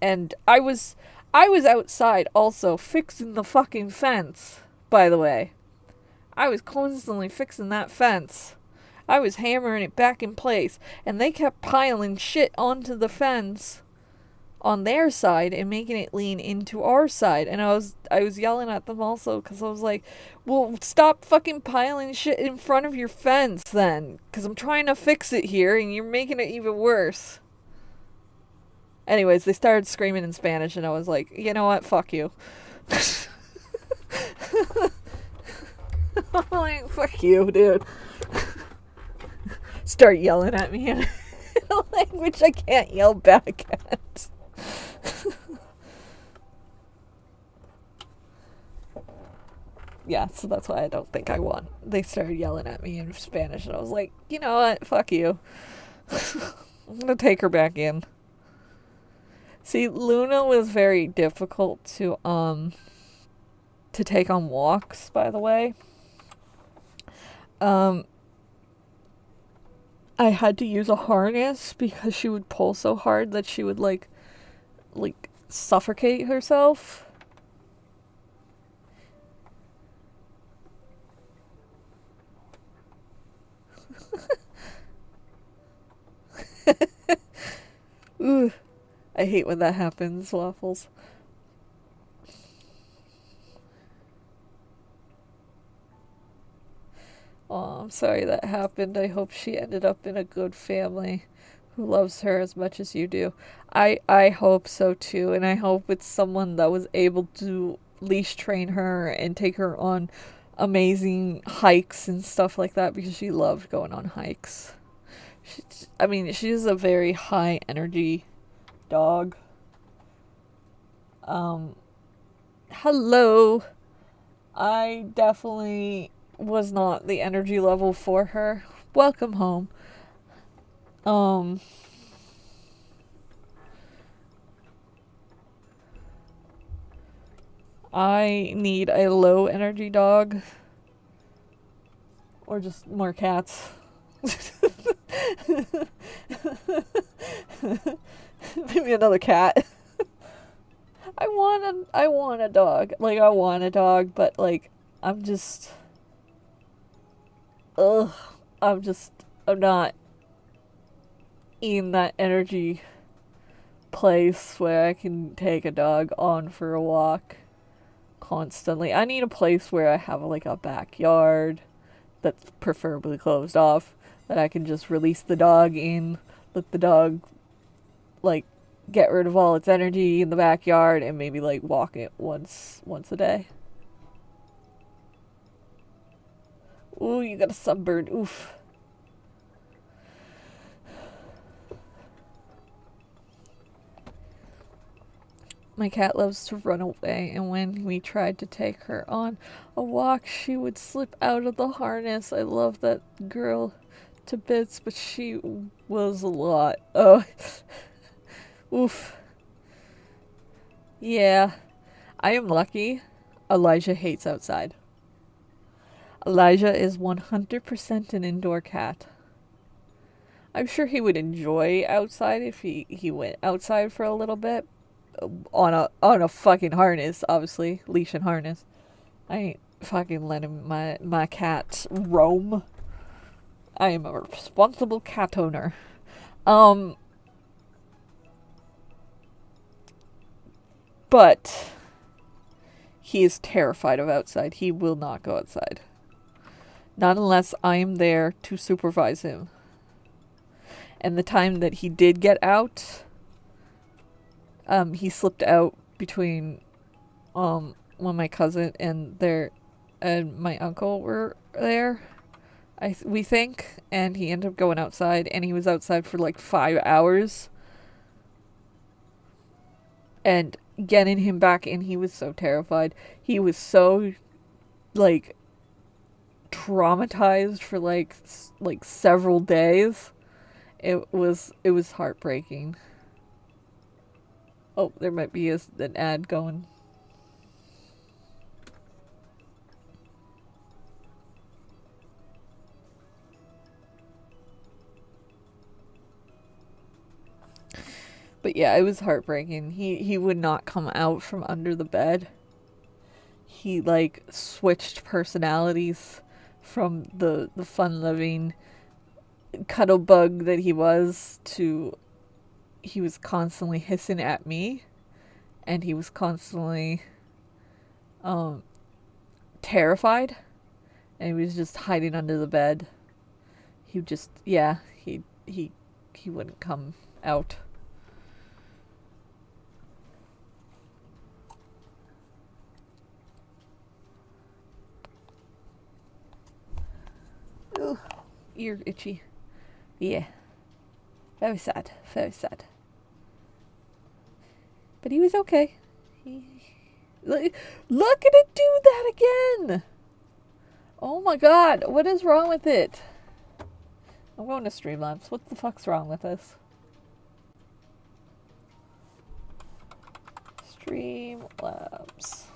And I was outside also fixing the fucking fence, by the way. I was constantly fixing that fence. I was hammering it back in place, and they kept piling shit onto the fence on their side and making it lean into our side. And I was yelling at them also, because I was like, well, stop fucking piling shit in front of your fence then, because I'm trying to fix it here and you're making it even worse. Anyways, they started screaming in Spanish, and I was like, you know what, fuck you. I'm like, fuck you, dude. Start yelling at me in a language I can't yell back at. Yeah, so that's why I don't think I won. They started yelling at me in Spanish, and I was like, you know what, fuck you. I'm gonna take her back in. See, Luna was very difficult to take on walks, by the way. I had to use a harness because she would pull so hard that she would like suffocate herself. Ooh, I hate when that happens, Waffles. Oh, I'm sorry that happened. I hope she ended up in a good family who loves her as much as you do. I hope so too, and I hope it's someone that was able to leash train her and take her on amazing hikes and stuff like that, because she loved going on hikes. She's a very high energy dog. Hello. I definitely was not the energy level for her. Welcome home. I need a low energy dog. Or just more cats. Maybe another cat. I want a dog. Like, I want a dog, but like, I'm not in that energy place where I can take a dog on for a walk constantly. I need a place where I have like a backyard that's preferably closed off, that I can just release the dog in, let the dog like get rid of all its energy in the backyard, and maybe like walk it once a day. Ooh, you got a sunbird. Oof. My cat loves to run away, and when we tried to take her on a walk, she would slip out of the harness. I love that girl to bits, but she was a lot. Oh. Oof. Yeah. I am lucky. Elijah hates outside. Elijah is 100% an indoor cat. I'm sure he would enjoy outside if he went outside for a little bit. On a fucking harness, obviously. Leash and harness. I ain't fucking letting my cat roam. I am a responsible cat owner. But he is terrified of outside. He will not go outside. Not unless I am there to supervise him. And the time that he did get out, he slipped out between when my cousin and my uncle were there, we think, and he ended up going outside, and he was outside for like 5 hours. And getting him back in, he was so terrified. He was so like traumatized for like several days. It was heartbreaking. Oh, there might be an ad going. But yeah, it was heartbreaking. He would not come out from under the bed. He like switched personalities from the fun loving cuddle bug that he was to he was constantly hissing at me, and he was constantly terrified, and he was just hiding under the bed. He just he wouldn't come out. Ugh, ear itchy. Yeah. Very sad. Very sad. But he was okay. Look at it do that again! Oh my god, what is wrong with it? I'm going to Streamlabs. What the fuck's wrong with this? Streamlabs.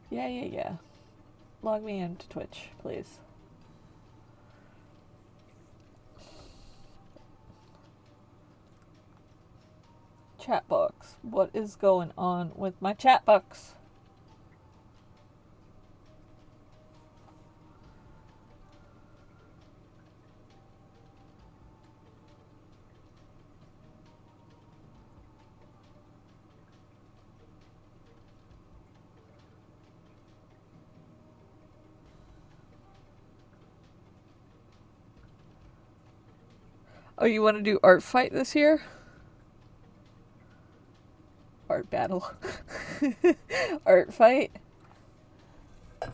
Yeah. Log me into Twitch, please. Chat box. What is going on with my chat box? Oh, you want to do art fight this year? Art battle. Art fight?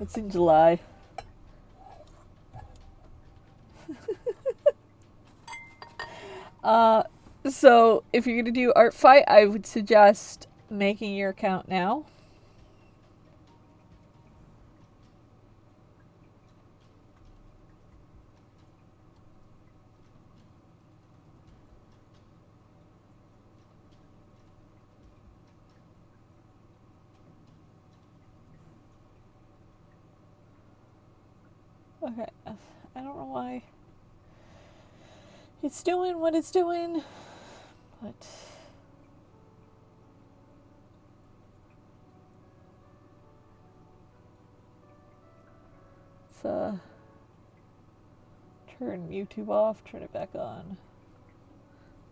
It's in July. So if you're gonna do art fight, I would suggest making your account now. Okay, I don't know why it's doing what it's doing, but let's turn YouTube off, turn it back on.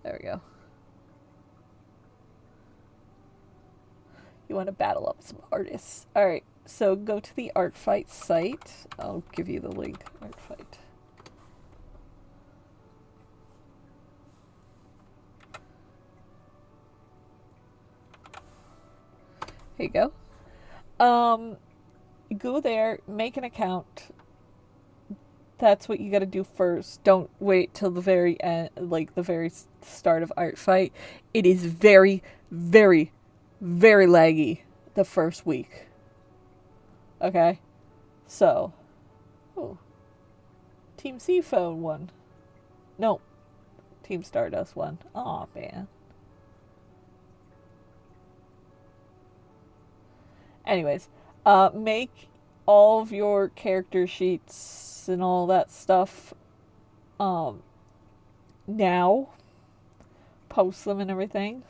There we go. You want to battle up some artists. Alright, so go to the Art Fight site. I'll give you the link. Art Fight. Here you go. Go there, make an account. That's what you gotta do first. Don't wait till the very end, like the very start of Art Fight. It is very, very, very laggy the first week. Okay? So. Oh. Team Seafoam won. No. Team Stardust won. Aw, man. Anyways, make all of your character sheets and all that stuff now. Post them and everything.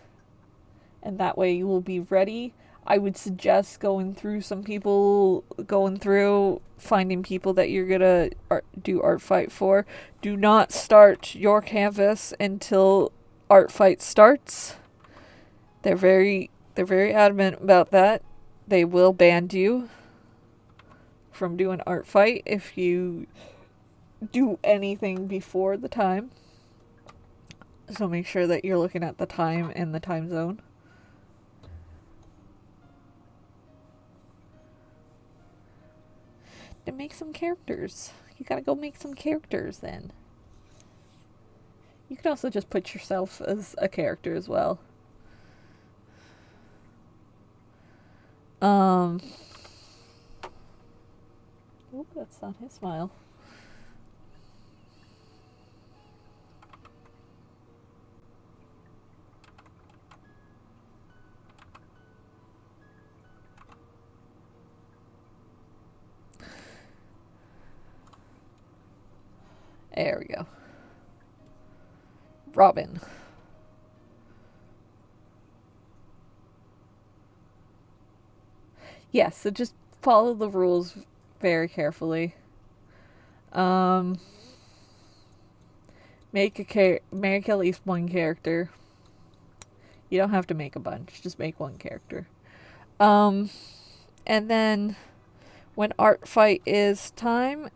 And that way you will be ready. I would suggest going through finding people that you're gonna do art fight for. Do not start your canvas until art fight starts. They're very adamant about that. They will ban you from doing art fight if you do anything before the time. So make sure that you're looking at the time and the time zone. And make some characters. You gotta go make some characters then. You can also just put yourself as a character as well. Oh, that's not his smile. There we go. Robin. Yes, so just follow the rules very carefully. Make at least one character. You don't have to make a bunch, just make one character. And then when art fight is time,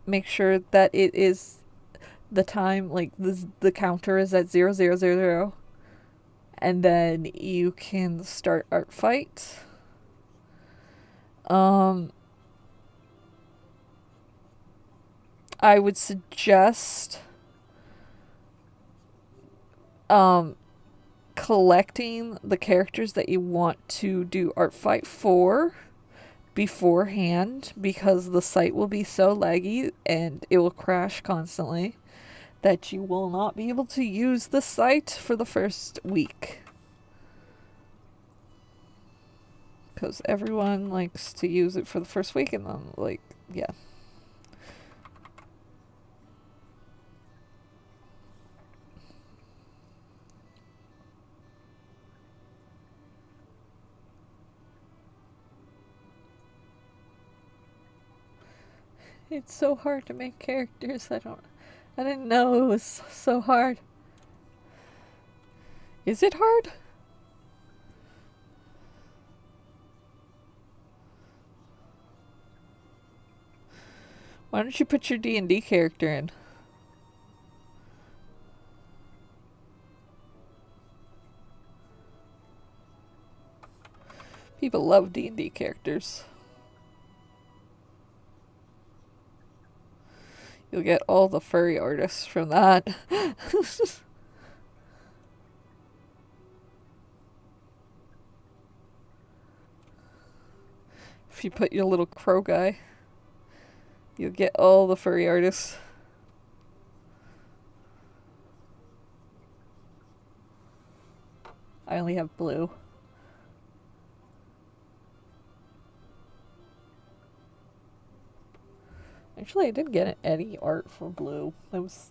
make sure that it is the time, like the counter is at 0000, and then you can start art fight. I would suggest collecting the characters that you want to do art fight for beforehand, because the site will be so laggy and it will crash constantly that you will not be able to use the site for the first week. Because everyone likes to use it for the first week and then, like, yeah. It's so hard to make characters. I didn't know it was so hard. Is it hard? Why don't you put your D&D character in? People love D&D characters. You'll get all the furry artists from that. If you put your little crow guy, you'll get all the furry artists. I only have blue. Actually, I didn't get any art for blue. That was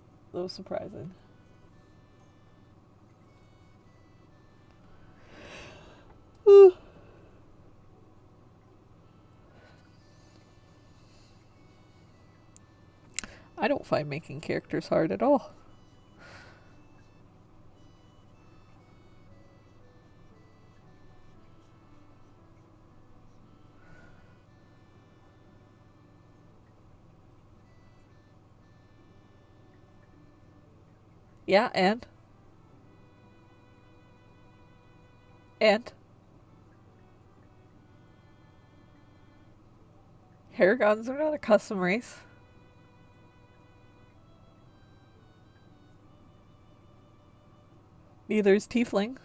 surprising. I don't find making characters hard at all. Yeah, and Haragons are not a custom race. Neither is Tiefling.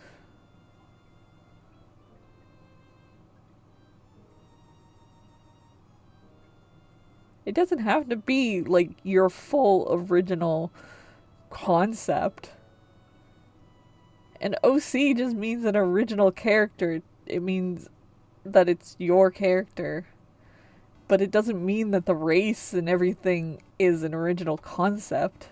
It doesn't have to be like your full original concept. An OC just means an original character. It means that it's your character. But it doesn't mean that the race and everything is an original concept.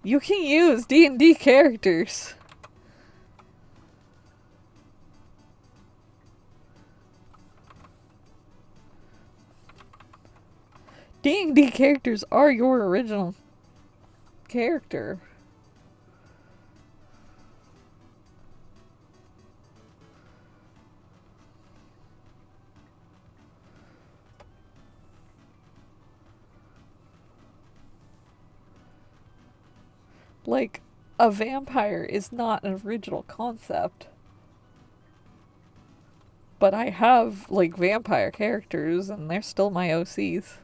You can use D&D characters. D&D characters are your original character. Like, a vampire is not an original concept. But I have, like, vampire characters, and they're still my OCs.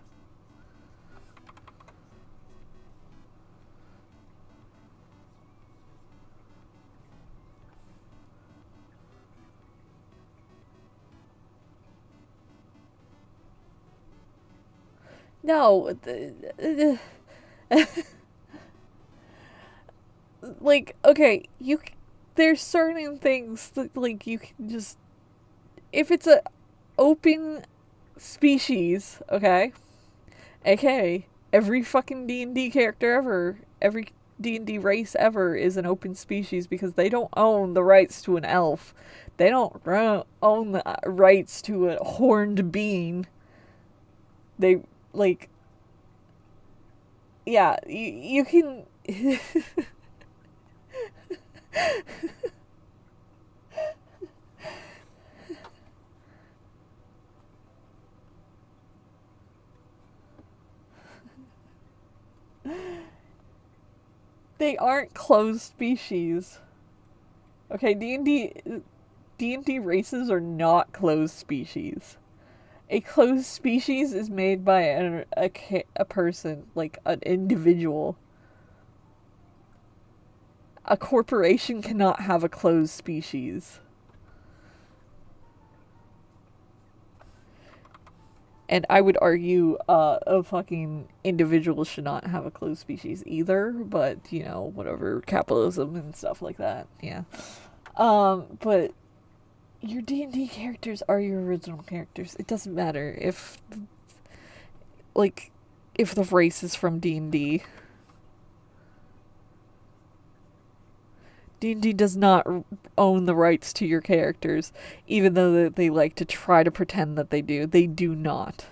No, like, okay, there's certain things that, like, you can just, if it's a open species, okay, aka every fucking D&D character ever, every D&D race ever is an open species because they don't own the rights to an elf. They don't own the rights to a horned being. They, like, yeah, you can. They aren't closed species. Okay, D&D races are not closed species. A closed species is made by a person, like an individual. A corporation cannot have a closed species. And I would argue a fucking individual should not have a closed species either, but, you know, whatever, capitalism and stuff like that, yeah. But your D&D characters are your original characters. It doesn't matter if, like, if the race is from D&D. D&D does not own the rights to your characters, even though they like to try to pretend that they do. They do not.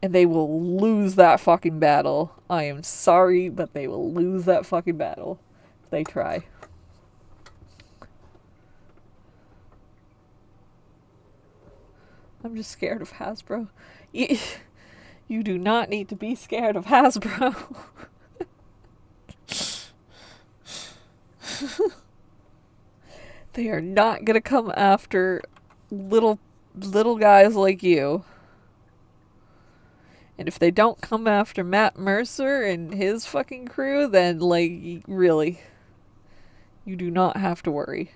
And they will lose that fucking battle. I am sorry, but they will lose that fucking battle if they try. I'm just scared of Hasbro. You do not need to be scared of Hasbro. They are not gonna come after little guys like you. And if they don't come after Matt Mercer and his fucking crew, then, like, really, you do not have to worry.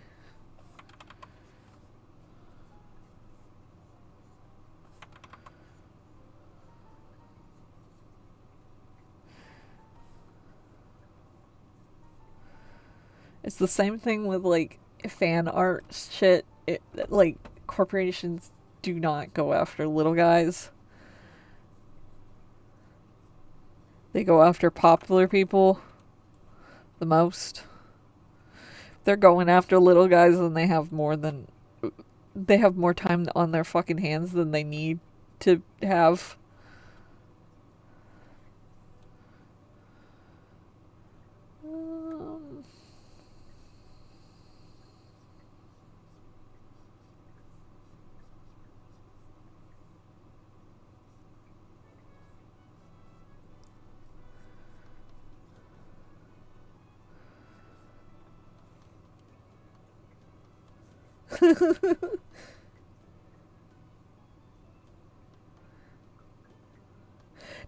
It's the same thing with, like, fan art shit. Like, corporations do not go after little guys. They go after popular people the most. They're going after little guys and they have more time on their fucking hands than they need to have.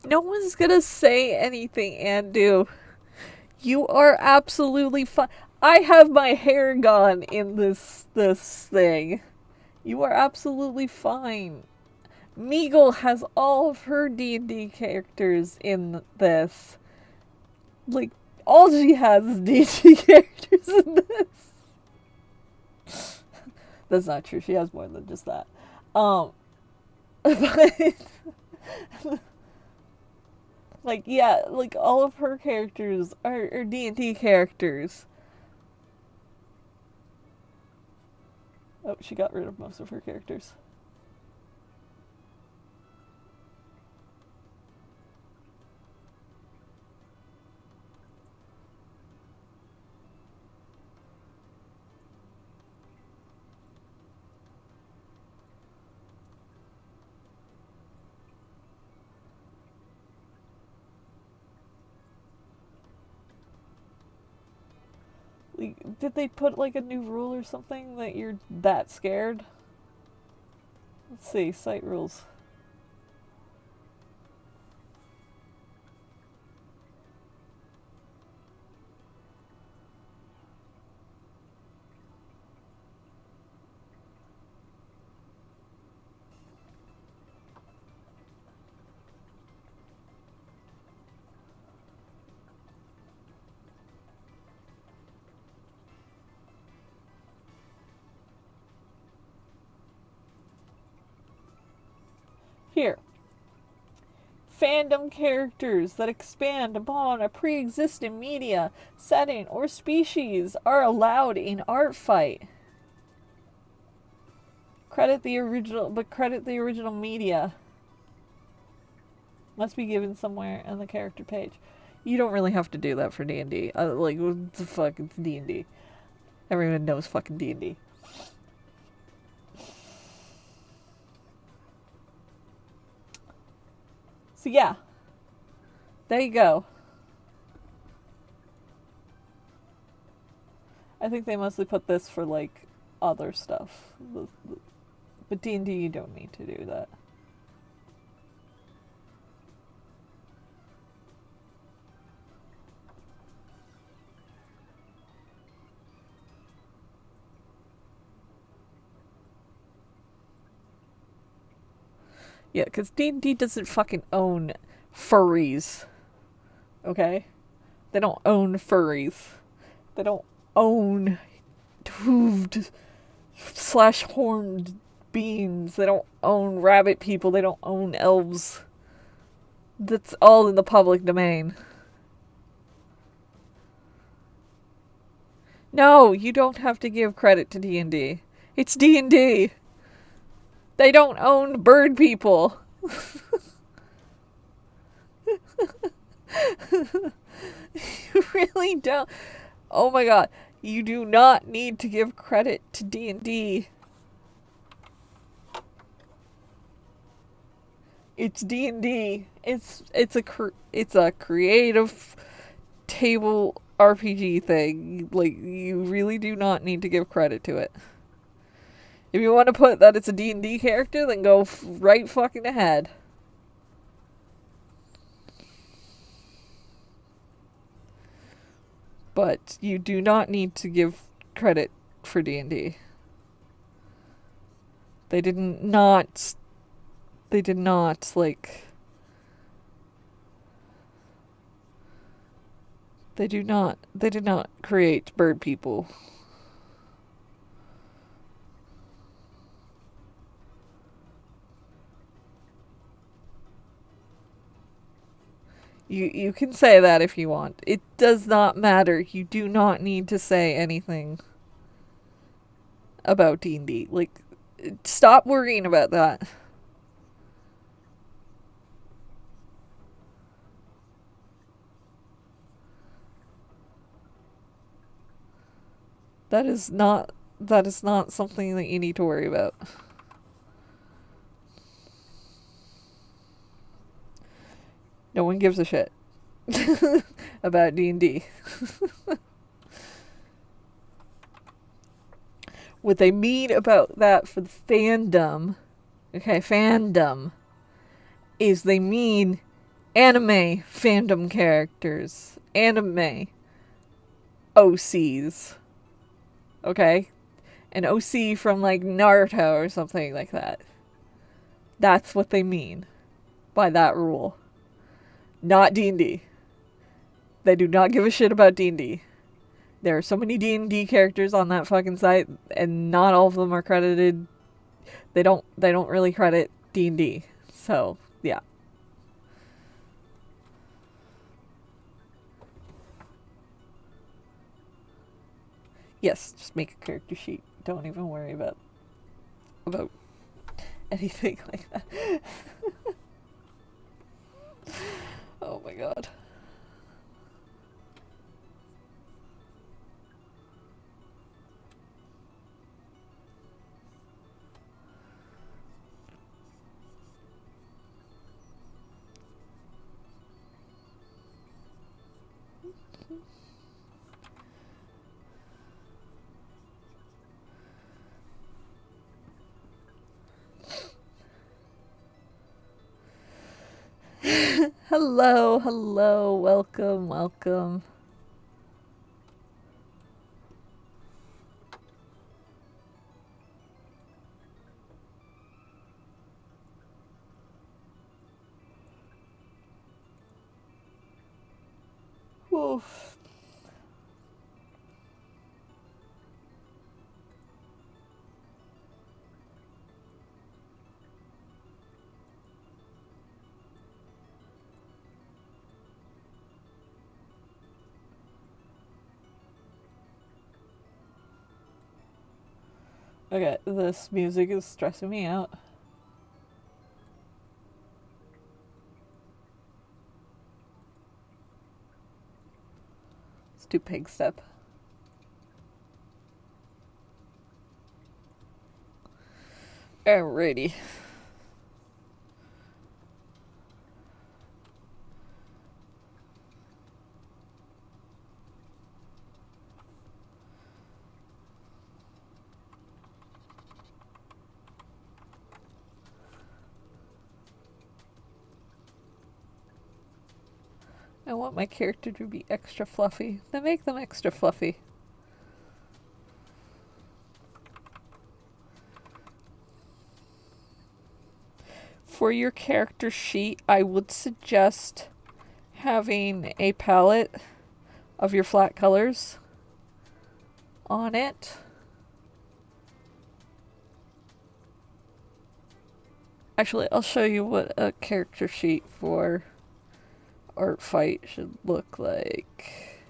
No one's gonna say anything, Andu. You are absolutely fine. I have my hair gone in this thing. You are absolutely fine. Meagle has all of her D&D characters in this. Like, all she has is D&D characters in this. That's not true. She has more than just that. But like, yeah, like, all of her characters are D&D characters. Oh, she got rid of most of her characters. Did they put like a new rule or something that you're that scared? Let's see, site rules. Here. Fandom characters that expand upon a pre-existing media, setting, or species are allowed in art fight. Credit the original media. Must be given somewhere on the character page. You don't really have to do that for D&D. Like, what the fuck? It's D&D. Everyone knows fucking D&D. So yeah. There you go. I think they mostly put this for, like, other stuff. But D&D, you don't need to do that. Yeah, because D&D doesn't fucking own furries. Okay? They don't own furries. They don't own hooved / horned beings. They don't own rabbit people. They don't own elves. That's all in the public domain. No, you don't have to give credit to D&D. It's D&D. They don't own bird people. You really don't. Oh my god. You do not need to give credit to D&D. It's D&D. It's a creative table RPG thing. Like, you really do not need to give credit to it. If you want to put that it's a D&D character, then go right fucking ahead. But you do not need to give credit for D&D. They did not, like... They did not create bird people. You can say that if you want. It does not matter. You do not need to say anything about D&D. Like, stop worrying about that. That is not something that you need to worry about. No one gives a shit about D&D. What they mean about that for the fandom, is they mean anime fandom characters, anime OCs, okay? An OC from, like, Naruto or something like that. That's what they mean by that rule. Not D&D. They do not give a shit about D&D. There are so many D&D characters on that fucking site, and not all of them are credited. They don't really credit D&D. So, yeah. Yes, just make a character sheet. Don't even worry about anything like that. Oh my god. Hello, hello, welcome, welcome. Oof. Okay, this music is stressing me out. Let's do pig step. Alrighty. I want my character to be extra fluffy. Then make them extra fluffy. For your character sheet, I would suggest having a palette of your flat colors on it. Actually, I'll show you what a character sheet for art fight should look like.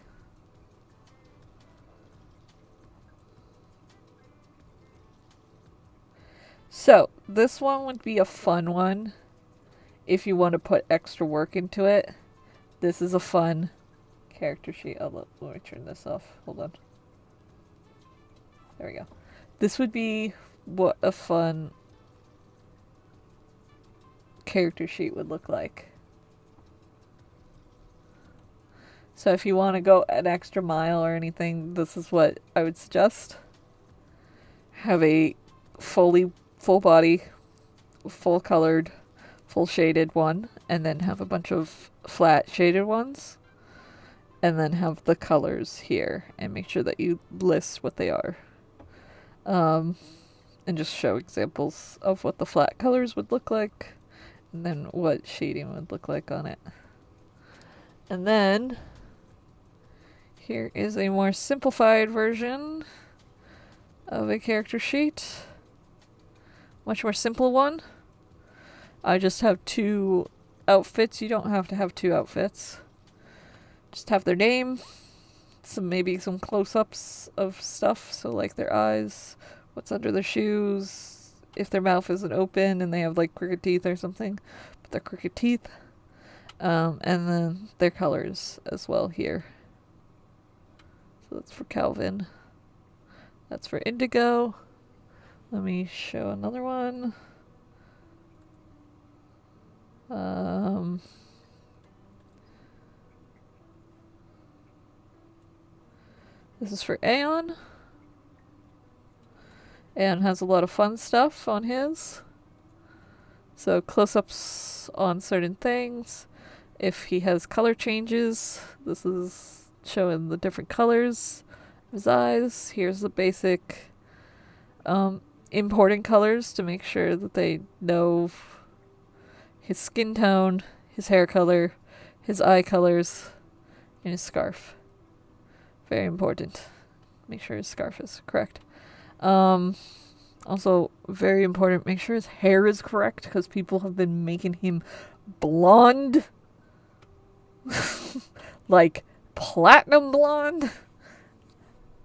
So, this one would be a fun one if you want to put extra work into it. This is a fun character sheet. Oh, let me turn this off. Hold on. There we go. This would be what a fun character sheet would look like. So if you want to go an extra mile or anything, this is what I would suggest. Have a full body, full colored, full shaded one, and then have a bunch of flat shaded ones, and then have the colors here, and make sure that you list what they are. And just show examples of what the flat colors would look like, and then what shading would look like on it. And then here is a more simplified version of a character sheet. Much more simple one. I just have 2 outfits. You don't have to have 2 outfits. Just have their name, maybe some close-ups of stuff, so like their eyes, what's under their shoes, if their mouth isn't open and they have like crooked teeth or something, but they're crooked teeth. And then their colors as well here. So that's for Calvin. That's for Indigo. Let me show another one. This is for Aeon. Aeon has a lot of fun stuff on his. So close-ups on certain things. If he has color changes, this is showing the different colors of his eyes. Here's the basic importing colors to make sure that they know his skin tone, his hair color, his eye colors, and his scarf. Very important. Make sure his scarf is correct. Also, very important, make sure his hair is correct, because people have been making him blonde. Like platinum blonde.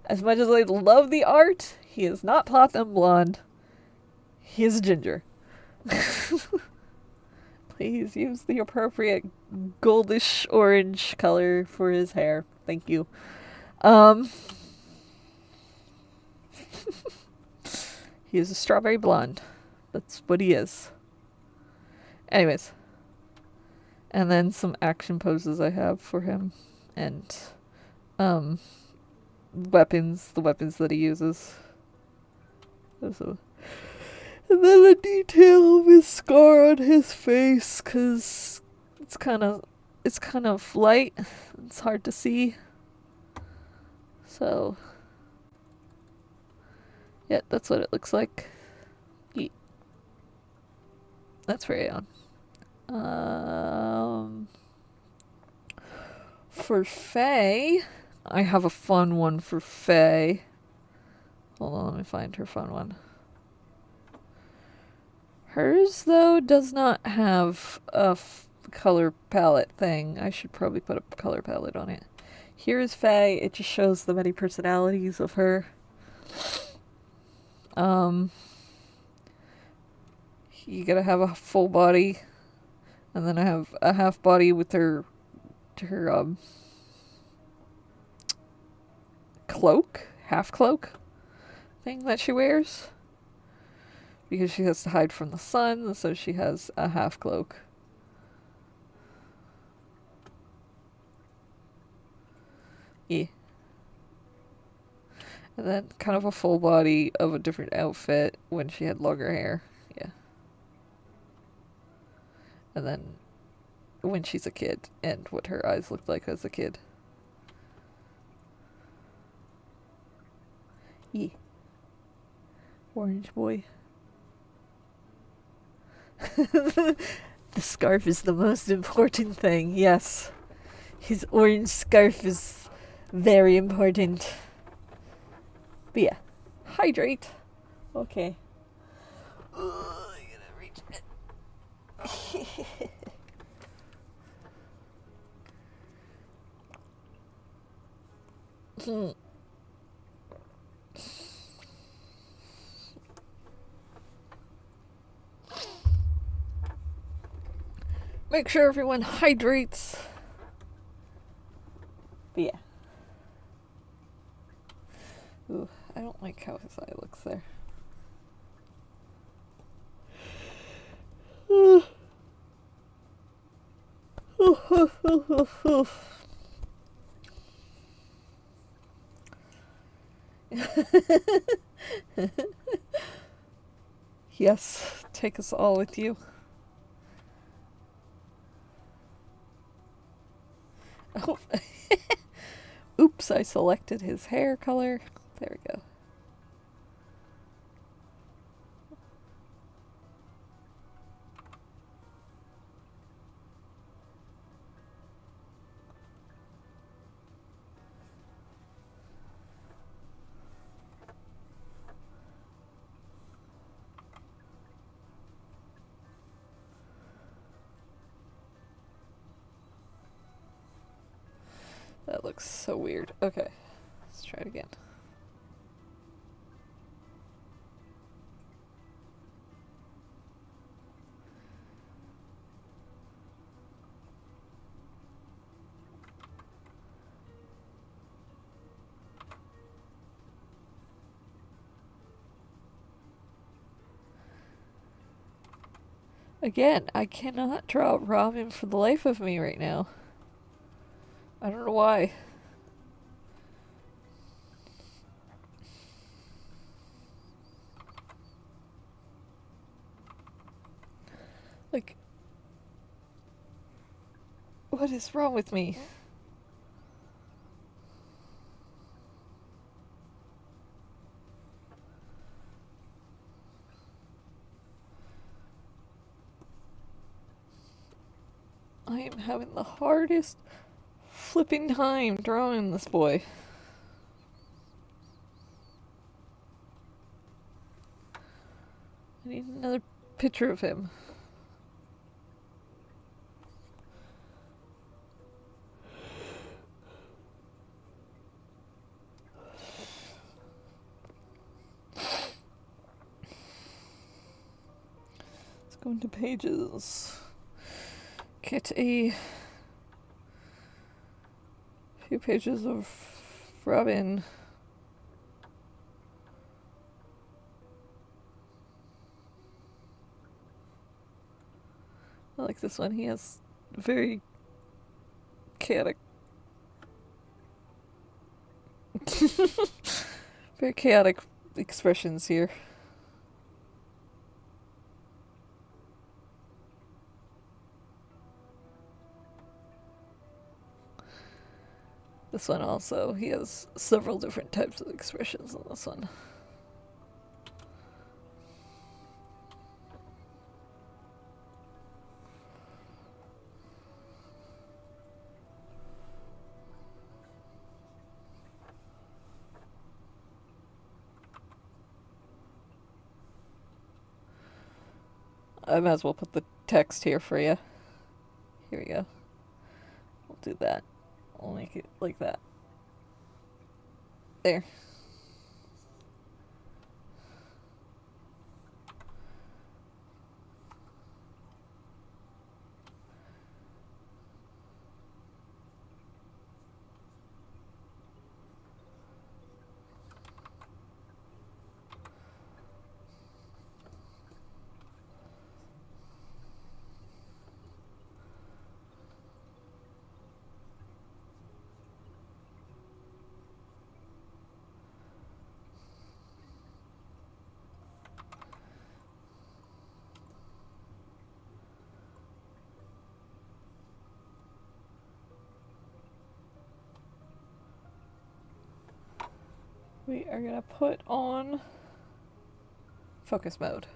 As much as I love the art, he is not platinum blonde. He is ginger. Please use the appropriate goldish orange color for his hair. Thank you. He is a strawberry blonde. That's what he is. Anyways. And then some action poses I have for him. And weapons. The weapons that he uses. So, and then a detail of his scar on his face, because it's kind of light. It's hard to see. So yeah, that's what it looks like. Yeet. That's for Aeon. For Faye, I have a fun one for Faye. Hold on, let me find her fun one. Hers, though, does not have a color palette thing. I should probably put a color palette on it. Here's Faye. It just shows the many personalities of her. You gotta have a full body, and then I have a half body with her half cloak thing that she wears, because she has to hide from the sun, so she has a half cloak. Yeah. And then kind of a full body of a different outfit when she had longer hair. Yeah. And then when she's a kid and what her eyes looked like as a kid. Yeah. Orange boy. The scarf is the most important thing, yes. His orange scarf is very important. But yeah, hydrate. Okay. I gotta reach it. Make sure everyone hydrates. But yeah. Ooh, I don't like how his eye looks there. Yes, take us all with you. Oh. Oops, I selected his hair color. There we go. That looks so weird. Okay, let's try it again. Again, I cannot draw Robin for the life of me right now. I don't know why. Like, what is wrong with me? I am having the hardest flipping time drawing this boy. I need another picture of him. Let's go into pages. Get a few pages of Robin. I like this one. He has very chaotic very chaotic expressions here. This one also, he has several different types of expressions on this one. I might as well put the text here for you. Here we go. We'll do that. We'll make it like that. There. We are gonna put on focus mode.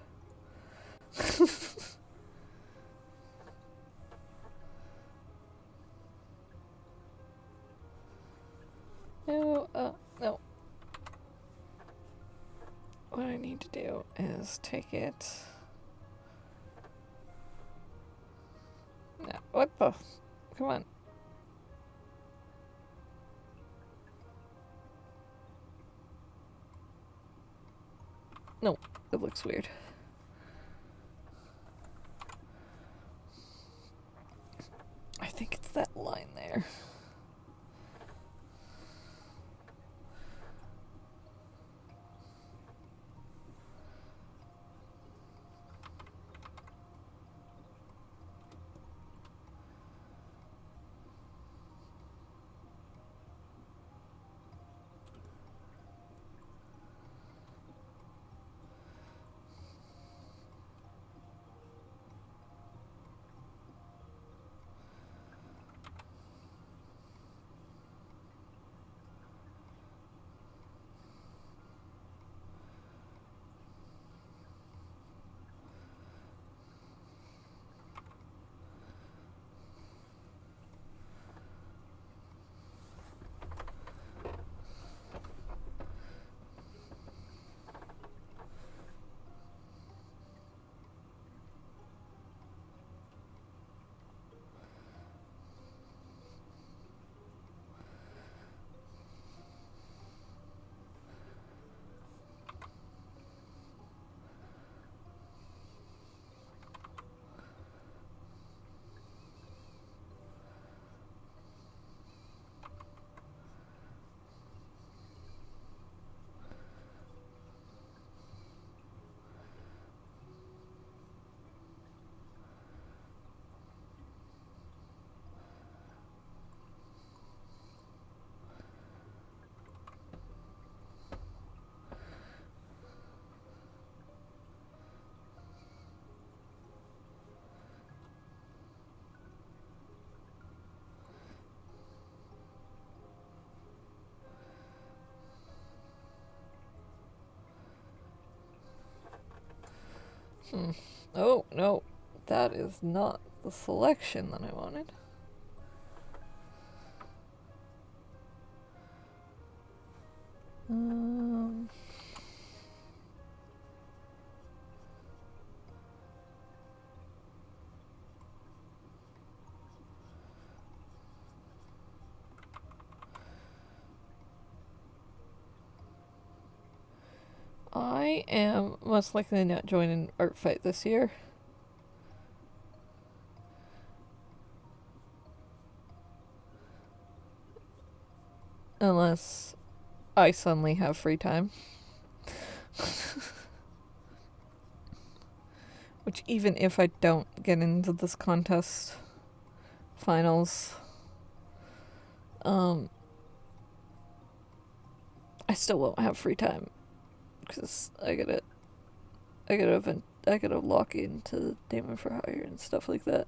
No, no. What I need to do is take it. No, what the? Come on. No, it looks weird. I think it's that line there. Oh, no. That is not the selection that I wanted. I am most likely not joining Art Fight this year. Unless I suddenly have free time. Which, even if I don't get into this contest finals, I still won't have free time. Because I gotta lock into Demon for Hire and stuff like that.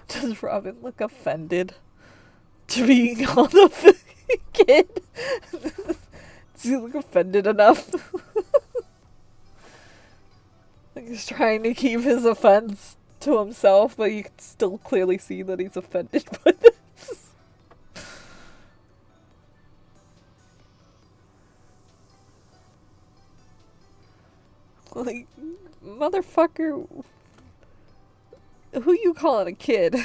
Does Robin look offended to being called a kid? Does he look offended enough? Like he's trying to keep his offense to himself, but you can still clearly see that he's offended by this. Like, motherfucker, who you calling a kid?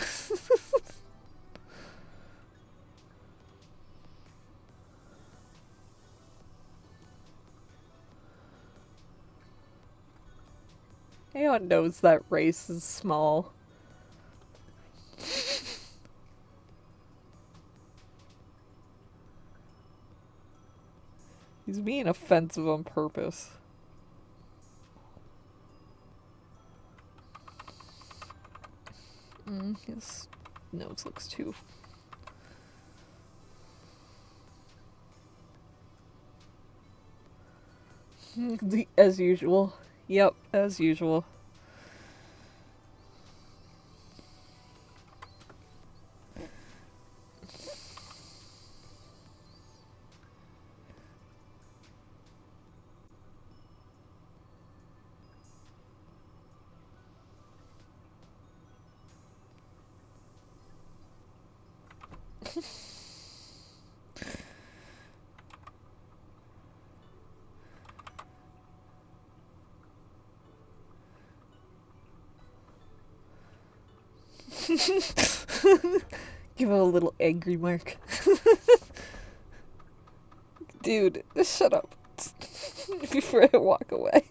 Anyone knows that race is small. He's being offensive on purpose. His nose looks too... As usual. Yep, as usual. Give him a little angry mark. Dude, shut up. Before I walk away.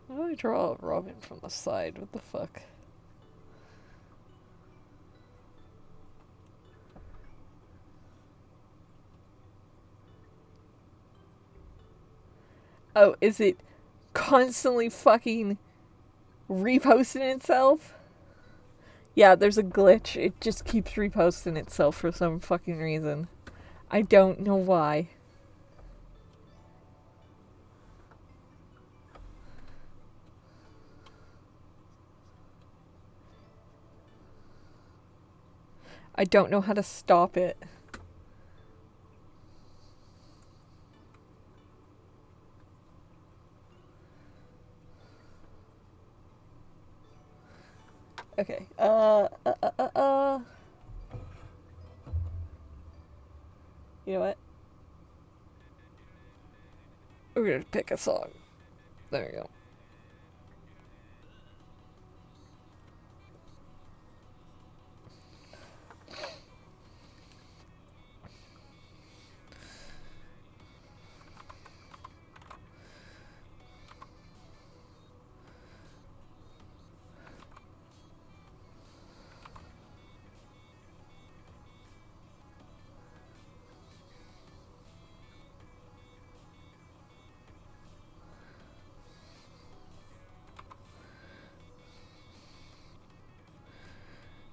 How do I draw a Robin from the side? What the fuck? Oh, is it constantly fucking reposting itself? Yeah, there's a glitch. It just keeps reposting itself for some fucking reason. I don't know why. I don't know how to stop it. Okay. You know what? We're gonna pick a song. There we go.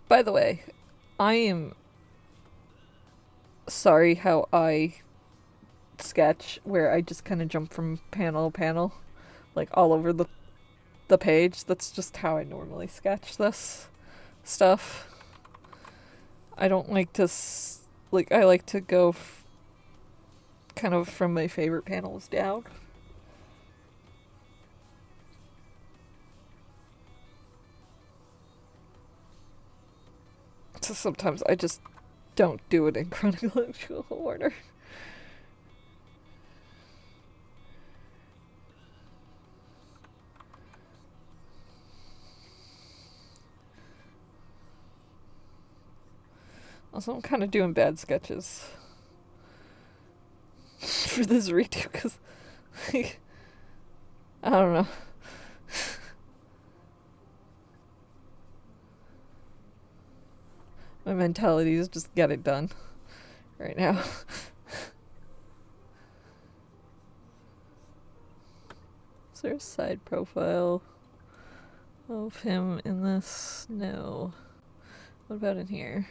By the way, I am sorry how I sketch where I just kind of jump from panel to panel, like all over the page. That's just how I normally sketch this stuff. I don't like to I like to go kind of from my favorite panels down. So sometimes I just don't do it in chronological order. Also, I'm kind of doing bad sketches for this redo because like, I don't know. My mentality is just get it done right now. Is there a side profile of him in this? No. What about in here?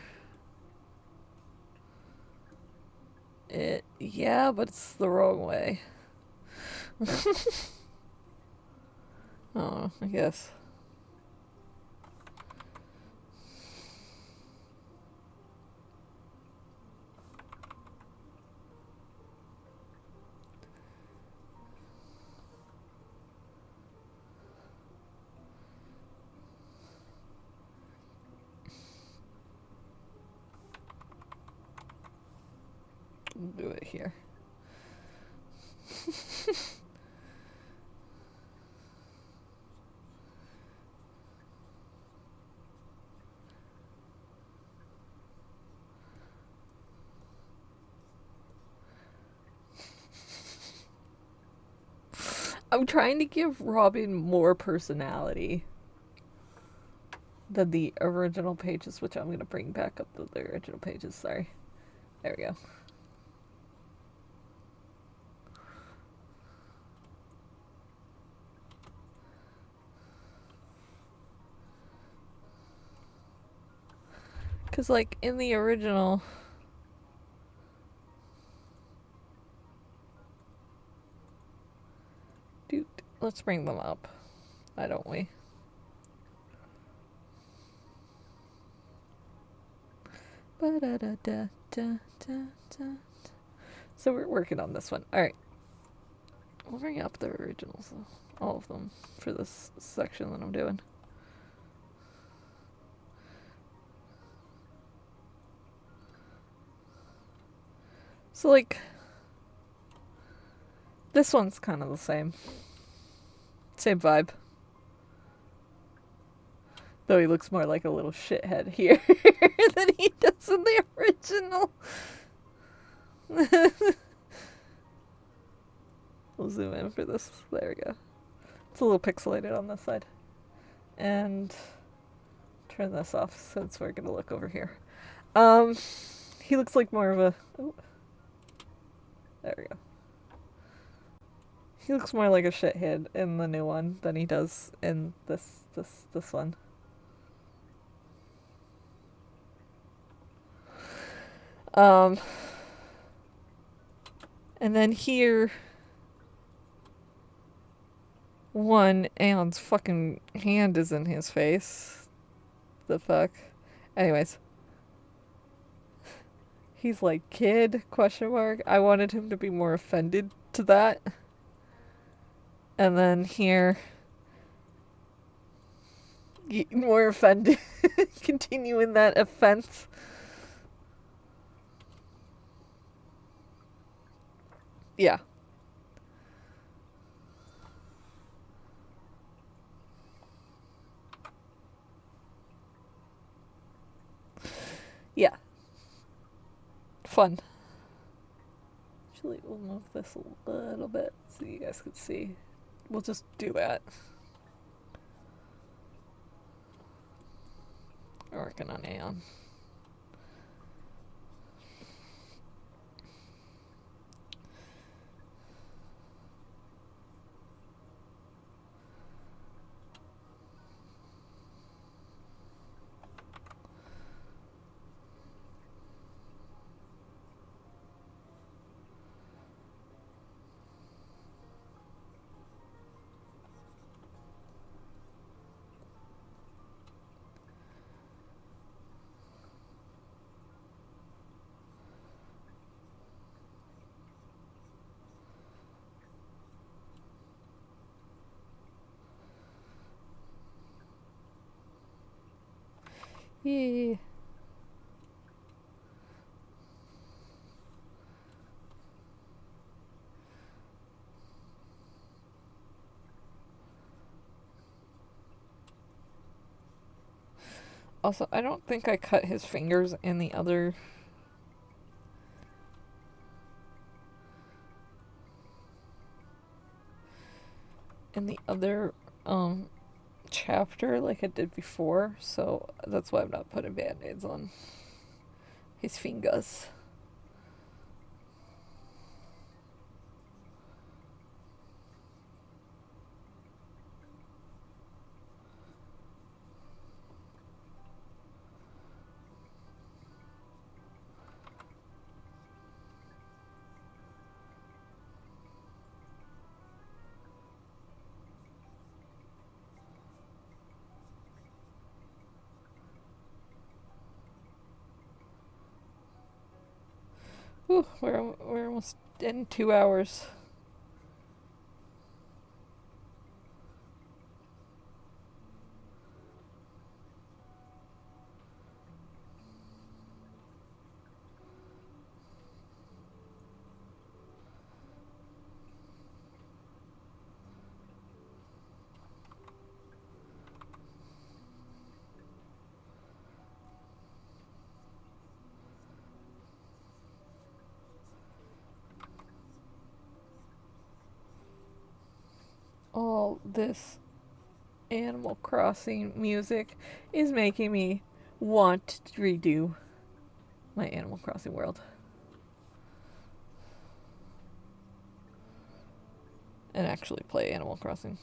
Yeah, but it's the wrong way. Oh, I guess. Do it here. I'm trying to give Robin more personality than the original pages, which I'm going to bring back up the original pages. Sorry. There we go. Because, like, in the original... Dude, let's bring them up. Why don't we? So we're working on this one. Alright. We'll bring up the originals, all of them, for this section that I'm doing. So, like, this one's kind of the same. Same vibe. Though he looks more like a little shithead here than he does in the original. We'll zoom in for this. There we go. It's a little pixelated on this side. And turn this off since we're going to look over here. He looks like more of a... Oh. There we go. He looks more like a shithead in the new one than he does in this one. And then here, Aeon's fucking hand is in his face. The fuck? Anyways. He's like, kid, question mark. I wanted him to be more offended to that. And then here, more offended. Continuing that offense. Yeah. Yeah. Fun. Actually, we'll move this a little bit so you guys can see. We'll just do that. We're working on Aeon. Yeah. Also, I don't think I cut his fingers in the other... chapter like I did before, so that's why I'm not putting band-aids on his fingers. Ooh, we're almost in 2 hours. All this Animal Crossing music is making me want to redo my Animal Crossing world. And actually play Animal Crossing.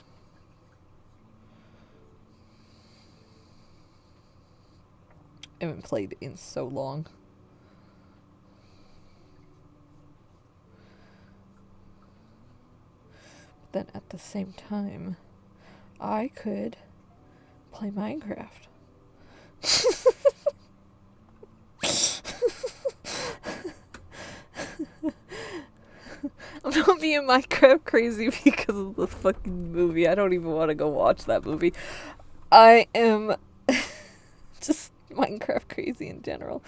I haven't played in so long. But then at the same time, I could play Minecraft. I'm not being Minecraft crazy because of the fucking movie. I don't even want to go watch that movie. I am just Minecraft crazy in general.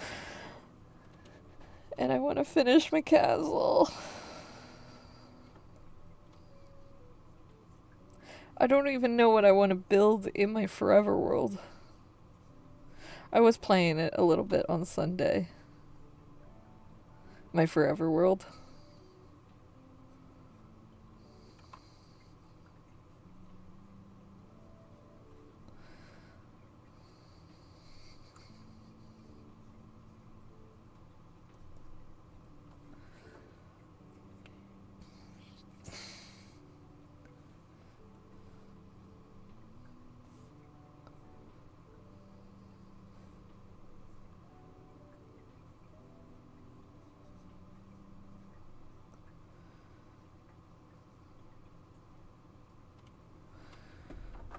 And I want to finish my castle. I don't even know what I want to build in my forever world. I was playing it a little bit on Sunday. My forever world.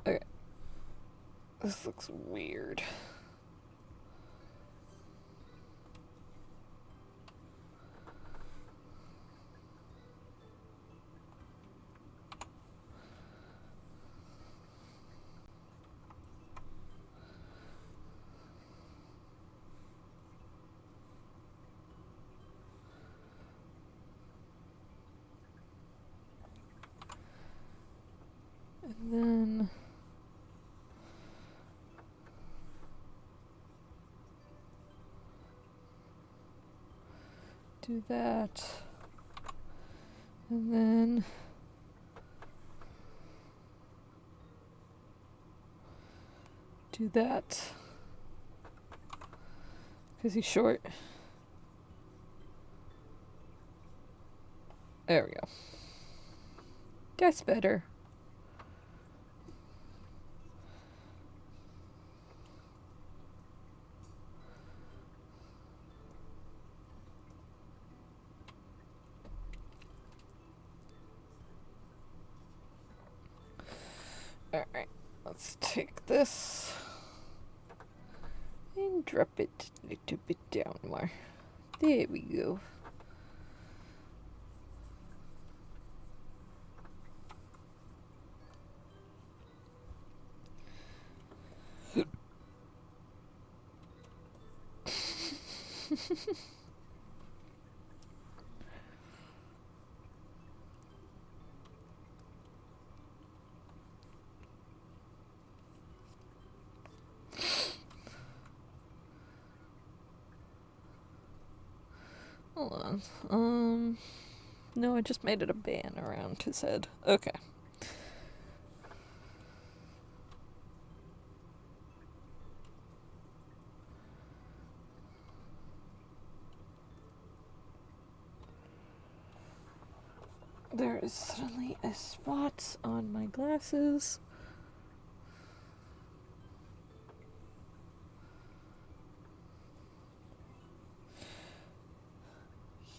Okay. This looks weird. And then do that. And then do that. Because he's short. There we go. That's better. Alright, let's take this and drop it a little bit down more. There we go. Hold on. No, I just made it a band around his head. Okay. There is suddenly a spot on my glasses.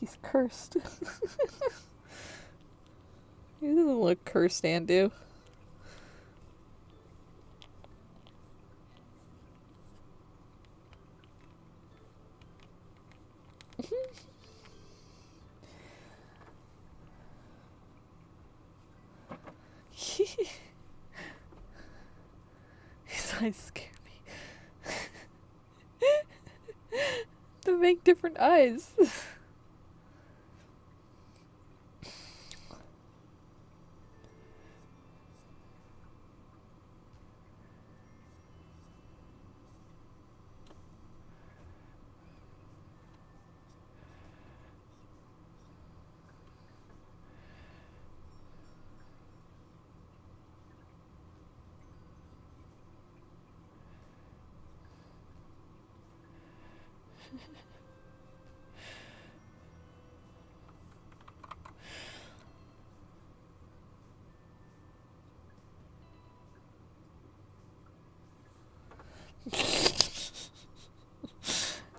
He's cursed. He doesn't look cursed, Andu. His eyes scare me. They make different eyes.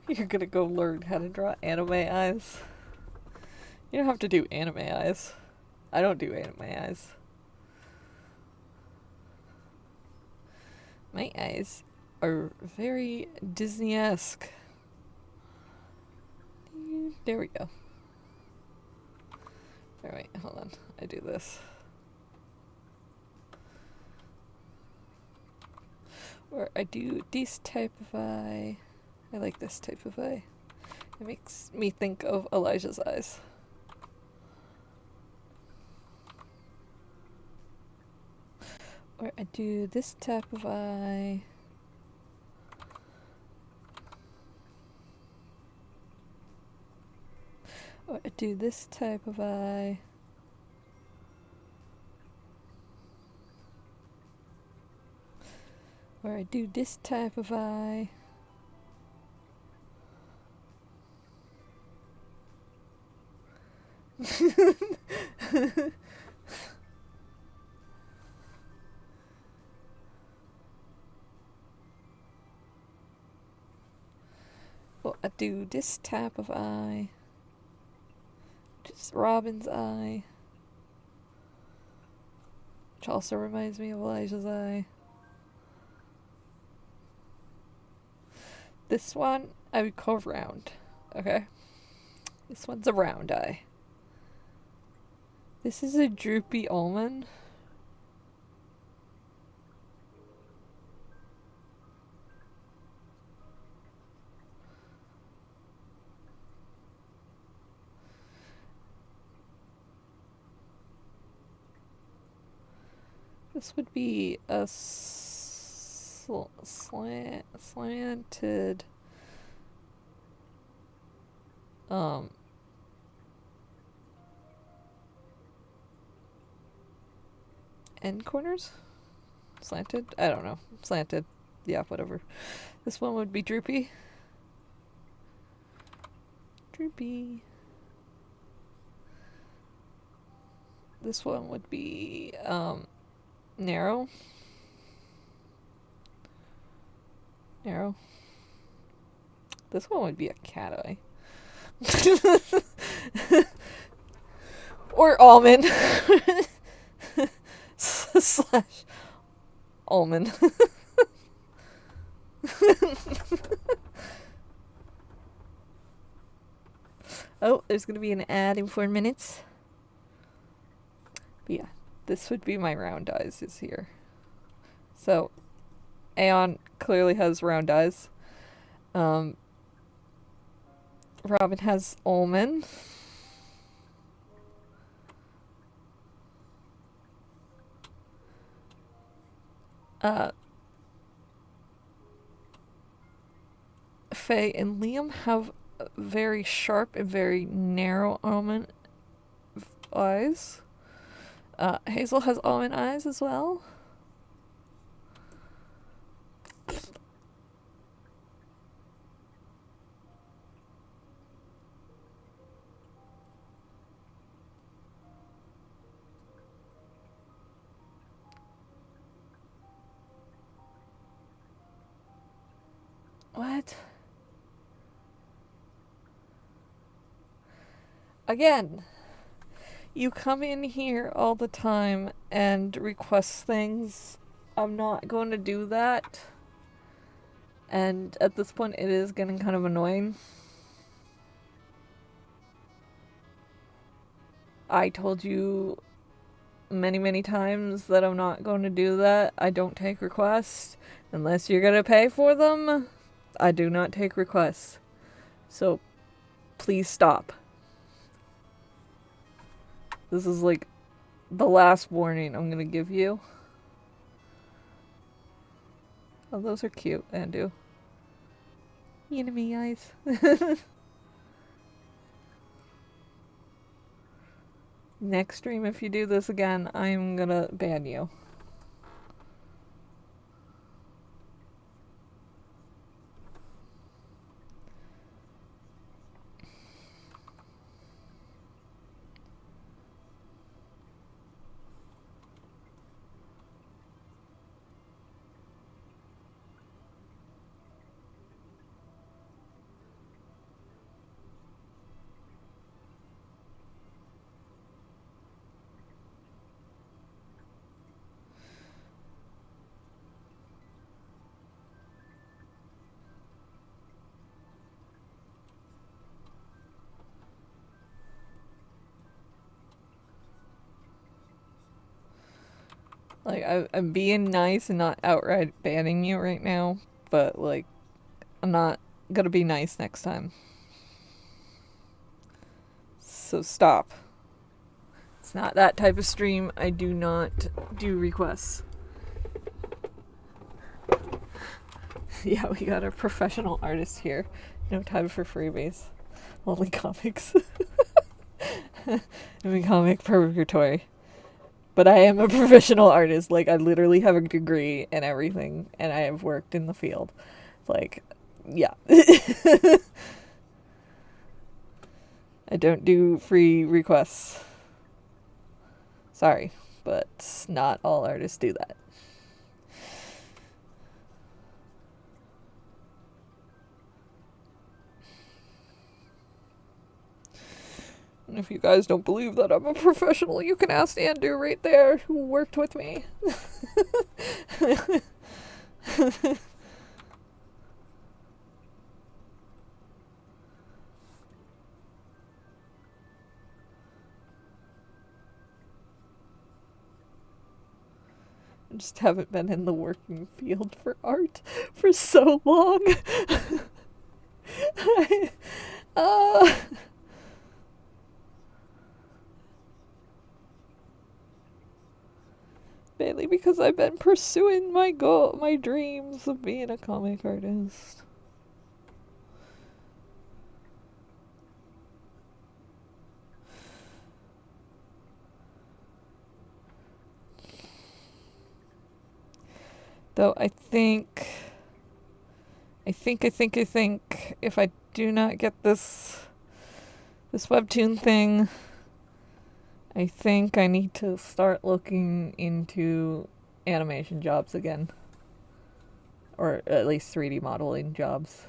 You're gonna go learn how to draw anime eyes. You don't have to do anime eyes. I don't do anime eyes. My eyes are very Disney-esque. There we go. Alright, hold on. I do this. Or I do this type of eye. I like this type of eye. It makes me think of Elijah's eyes. Or I do this type of eye. Or I do this type of eye. Or I do this type of eye. Well, I do this type of eye. Just Robin's eye. Which also reminds me of Elijah's eye. This one I would call round. Okay? This one's a round eye. This is a droopy almond. This would be a slanted end corners? Slanted? I don't know. Slanted. Yeah, whatever. This one would be droopy. Droopy. This one would be narrow. Narrow. This one would be a cat eye. Or almond. Slash almond. Oh, there's gonna be an ad in 4 minutes. But yeah, this would be my round eyes is here. So, Aeon clearly has round eyes. Robin has almond. Faye and Liam have very sharp and very narrow almond eyes. Hazel has almond eyes as well. What? Again, you come in here all the time and request things. I'm not going to do that. And at this point, it is getting kind of annoying. I told you many, many times that I'm not going to do that. I don't take requests. Unless you're going to pay for them, I do not take requests. So, please stop. This is like the last warning I'm going to give you. Oh, those are cute, Andu. Enemy eyes. Next stream, if you do this again, I'm gonna ban you. Like, I'm being nice and not outright banning you right now, but, like, I'm not gonna be nice next time. So stop. It's not that type of stream. I do not do requests. Yeah, we got a professional artist here. No time for freebies. Only comics. I'm in comic purgatory. But I am a professional artist. Like, I literally have a degree and everything, and I have worked in the field. Like, yeah. I don't do free requests. Sorry, but not all artists do that. And if you guys don't believe that I'm a professional, you can ask Andrew right there, who worked with me. I just haven't been in the working field for art for so long. Mainly because I've been pursuing my goal, my dreams of being a comic artist. Though I think if I do not get this webtoon thing, I think I need to start looking into animation jobs again. Or at least 3D modeling jobs.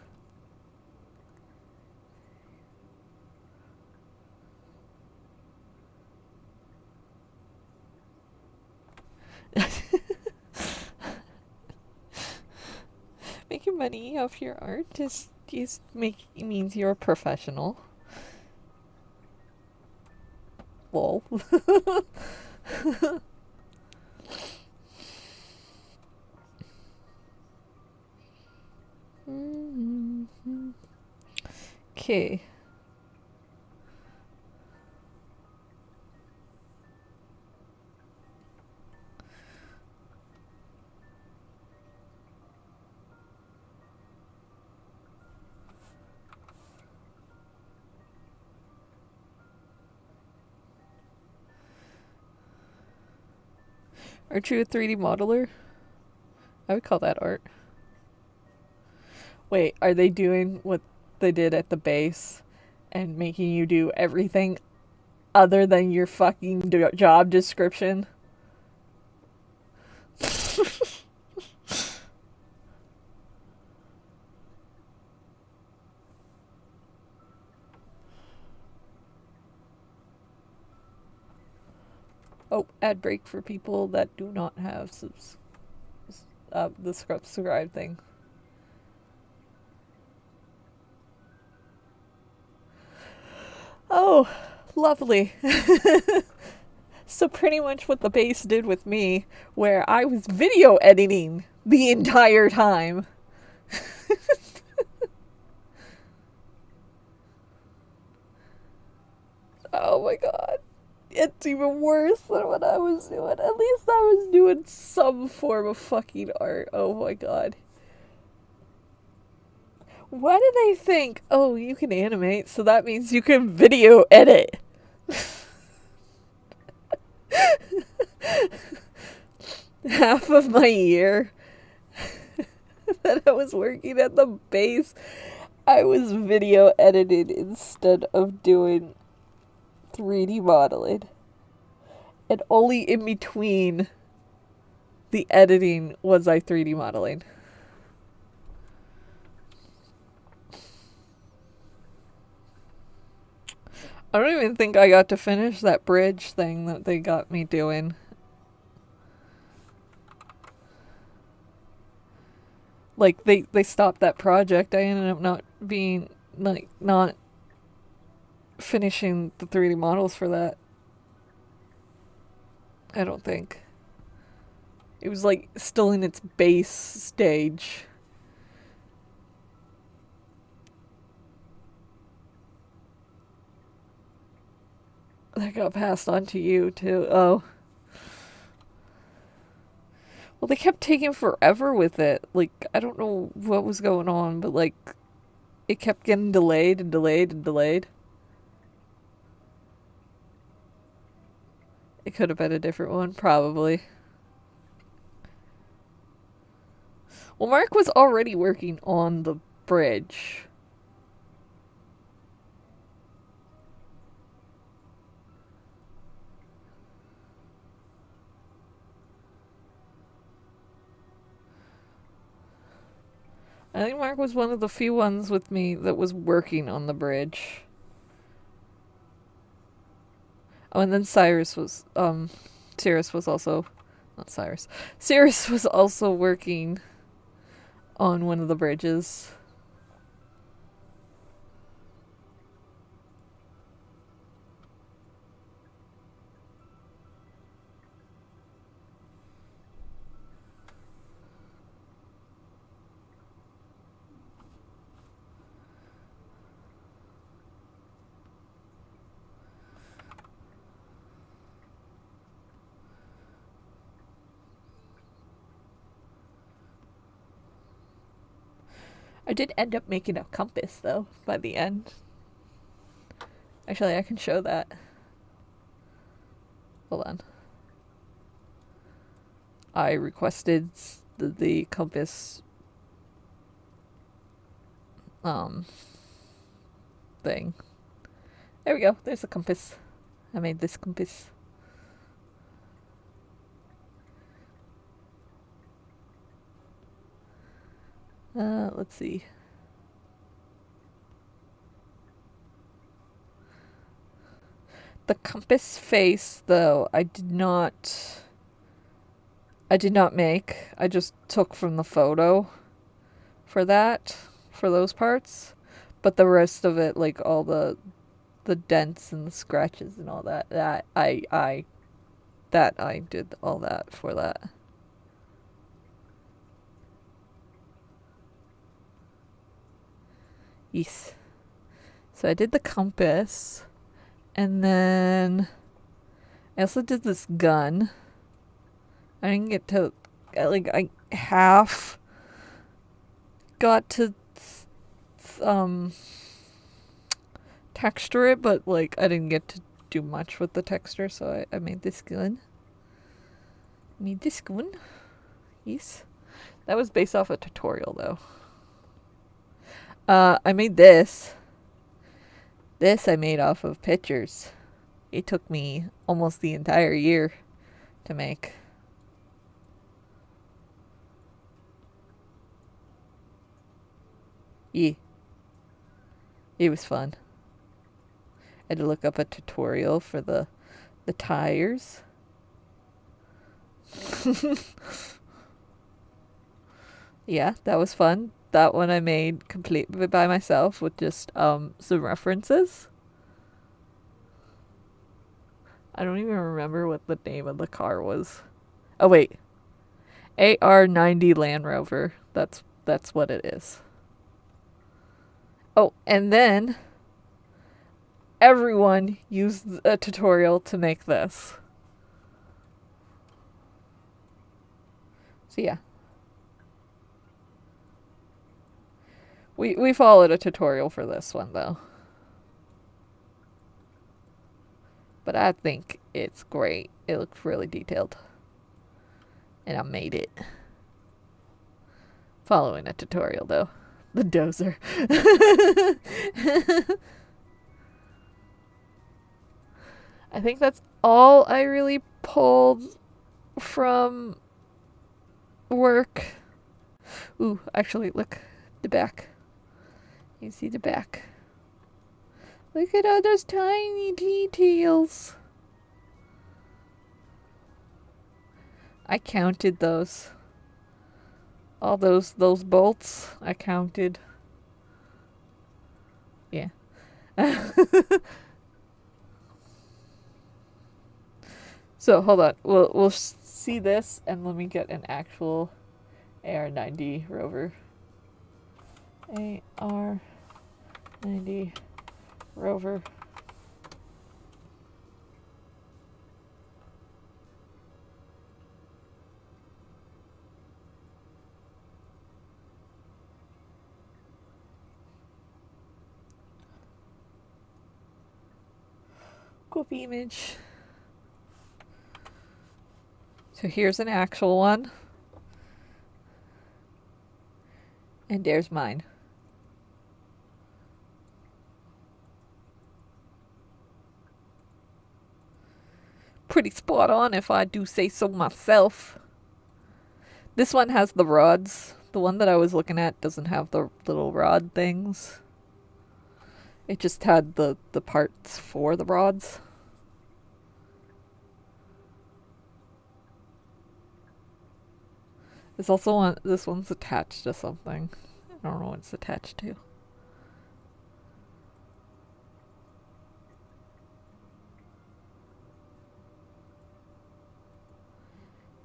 Making money off your art means you're a professional. Lol. Okay. Aren't you a 3D modeler? I would call that art. Wait, are they doing what they did at the base and making you do everything other than your fucking job description? Oh, ad break for people that do not have the subscribe thing. Oh, lovely. So pretty much what the base did with me, where I was video editing the entire time. Oh my god. It's even worse than what I was doing. At least I was doing some form of fucking art. Oh my god. Why do they think, oh, you can animate, so that means you can video edit? Half of my year that I was working at the base, I was video editing instead of doing 3D modeling. And only in between the editing was I 3D modeling. I don't even think I got to finish that bridge thing that they got me doing. Like, they stopped that project. I ended up not finishing the 3D models for that. I don't think. It was, like, still in its base stage. That got passed on to you, too. Oh. Well, they kept taking forever with it. Like, I don't know what was going on, but, like, it kept getting delayed and delayed and delayed. It could have been a different one, probably. Well, Mark was already working on the bridge. I think Mark was one of the few ones with me that was working on the bridge. Oh, and then Cirrus was also, not Cyrus. Cirrus was also working on one of the bridges. I did end up making a compass, though, by the end. Actually, I can show that. Hold on. I requested the compass thing. There we go. There's a compass. I made this compass. Let's see. The compass face, though, I did not make. I just took from the photo for those parts. But the rest of it, like all the dents and the scratches and all that, I did all that for that. Yes. So I did the compass, and then I also did this gun. I didn't get to, I half got to texture it, but like I didn't get to do much with the texture, so I made this gun. Need this one. Yes. That was based off a tutorial, though. I made this. This I made off of pictures. It took me almost the entire year to make. Yeah. It was fun. I had to look up a tutorial for the tires. Yeah, that was fun. That one I made completely by myself with just some references. I don't even remember what the name of the car was. Oh wait. AR90 Land Rover. That's what it is. Oh, and then everyone used a tutorial to make this. So yeah. We followed a tutorial for this one though. But I think it's great. It looks really detailed. And I made it. Following a tutorial though. The dozer. I think that's all I really pulled from work. Ooh, actually, look. The back. You see the back. Look at all those tiny details. I counted those. All those bolts, I counted. Yeah. So hold on. We'll see this and let me get an actual AR90 rover. AR90 rover. Copy image. So here's an actual one. And there's mine. Pretty spot on if I do say so myself. This one has the rods. The one that I was looking at doesn't have the little rod things. It just had the parts for the rods. There's also one, this one's attached to something. I don't know what it's attached to.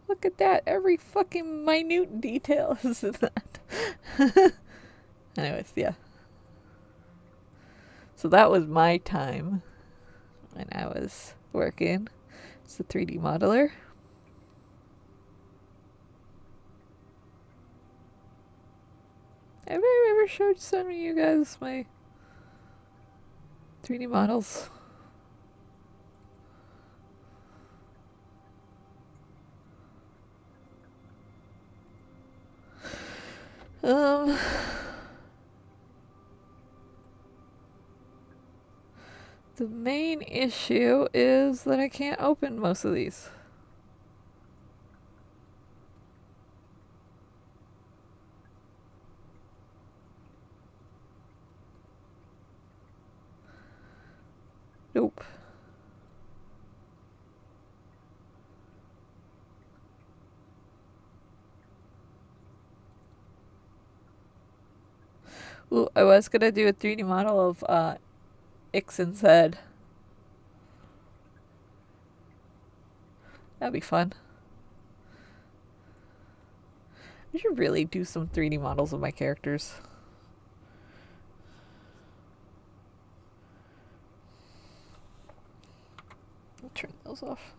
Look at that. Every fucking minute detail is in that. Anyways, yeah. So that was my time when I was working as a 3D modeler. Have I ever showed some of you guys my 3D models? The main issue is that I can't open most of these. Nope. Ooh, I was gonna do a 3D model of Ixon's head. That'd be fun. I should really do some 3D models of my characters. I'll turn those off.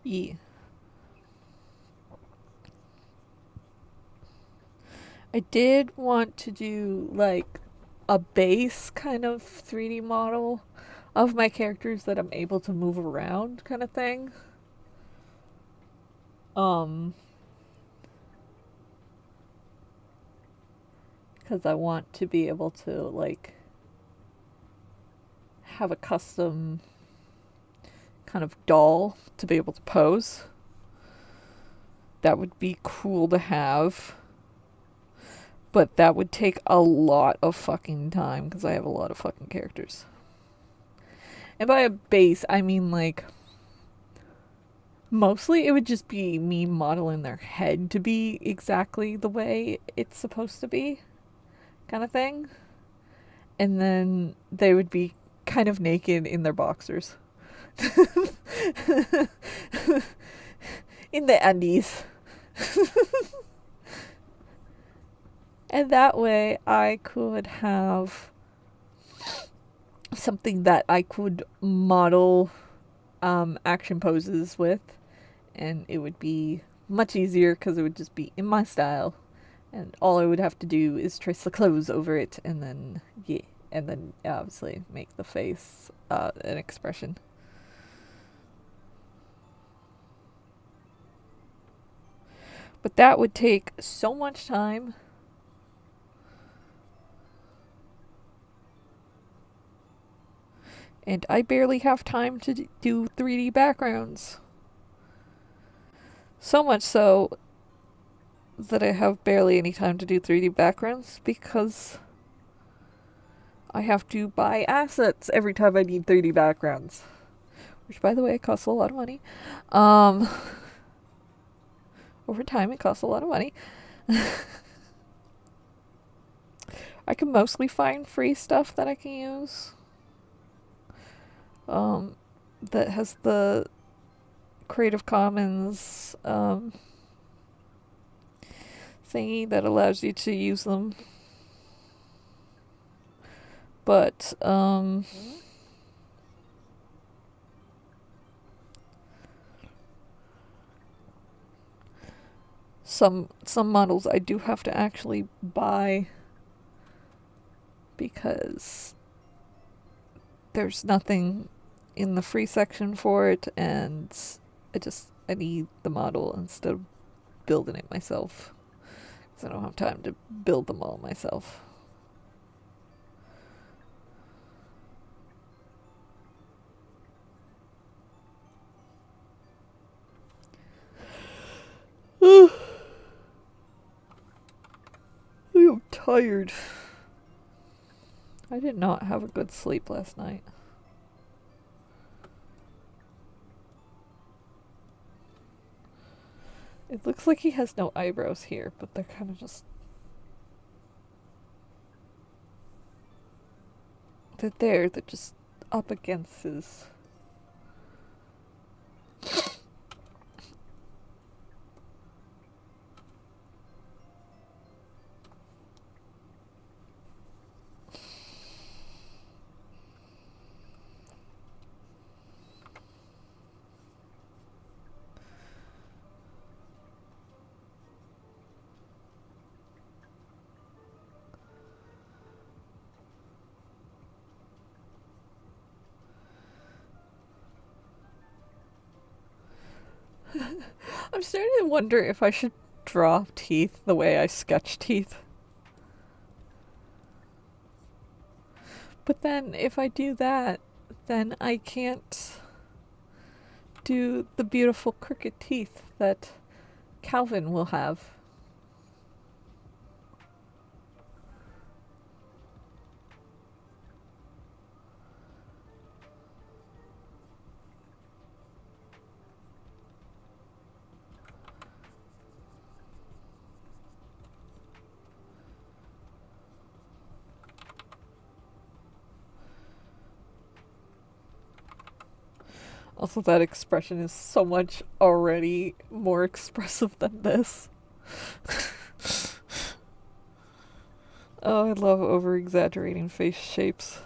Yeah. I did want to do like a base kind of 3D model of my characters that I'm able to move around kind of thing. Because I want to be able to like have a custom kind of doll to be able to pose. That would be cool to have. But that would take a lot of fucking time because I have a lot of fucking characters. And by a base, I mean like mostly it would just be me modeling their head to be exactly the way it's supposed to be, kind of thing. And then they would be kind of naked in their boxers. In the undies. And that way I could have something that I could model action poses with, and it would be much easier because it would just be in my style, and all I would have to do is trace the clothes over it, and then obviously make the face an expression. But that would take so much time. And I barely have time to do 3D backgrounds. So much so that I have barely any time to do 3D backgrounds because I have to buy assets every time I need 3D backgrounds. Which, by the way, costs a lot of money. Over time, it costs a lot of money. I can mostly find free stuff that I can use. That has the Creative Commons thingy that allows you to use them. But some models I do have to actually buy because there's nothing in the free section for it, and I need the model instead of building it myself, because I don't have time to build them all myself. I'm tired. I did not have a good sleep last night. It looks like he has no eyebrows here, but they're kind of just... They're there, they're just up against his... I'm starting to wonder if I should draw teeth the way I sketch teeth. But then if I do that, then I can't do the beautiful crooked teeth that Calvin will have. Also, that expression is so much already more expressive than this. Oh, I love over-exaggerating face shapes.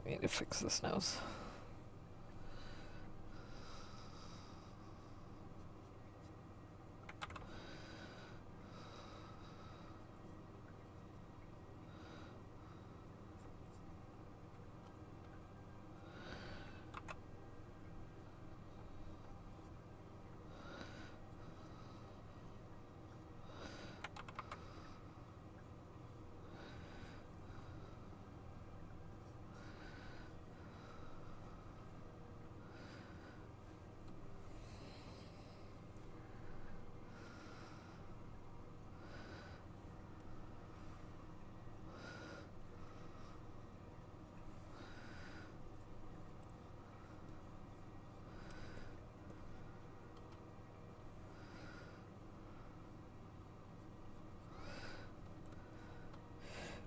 I need to fix this nose.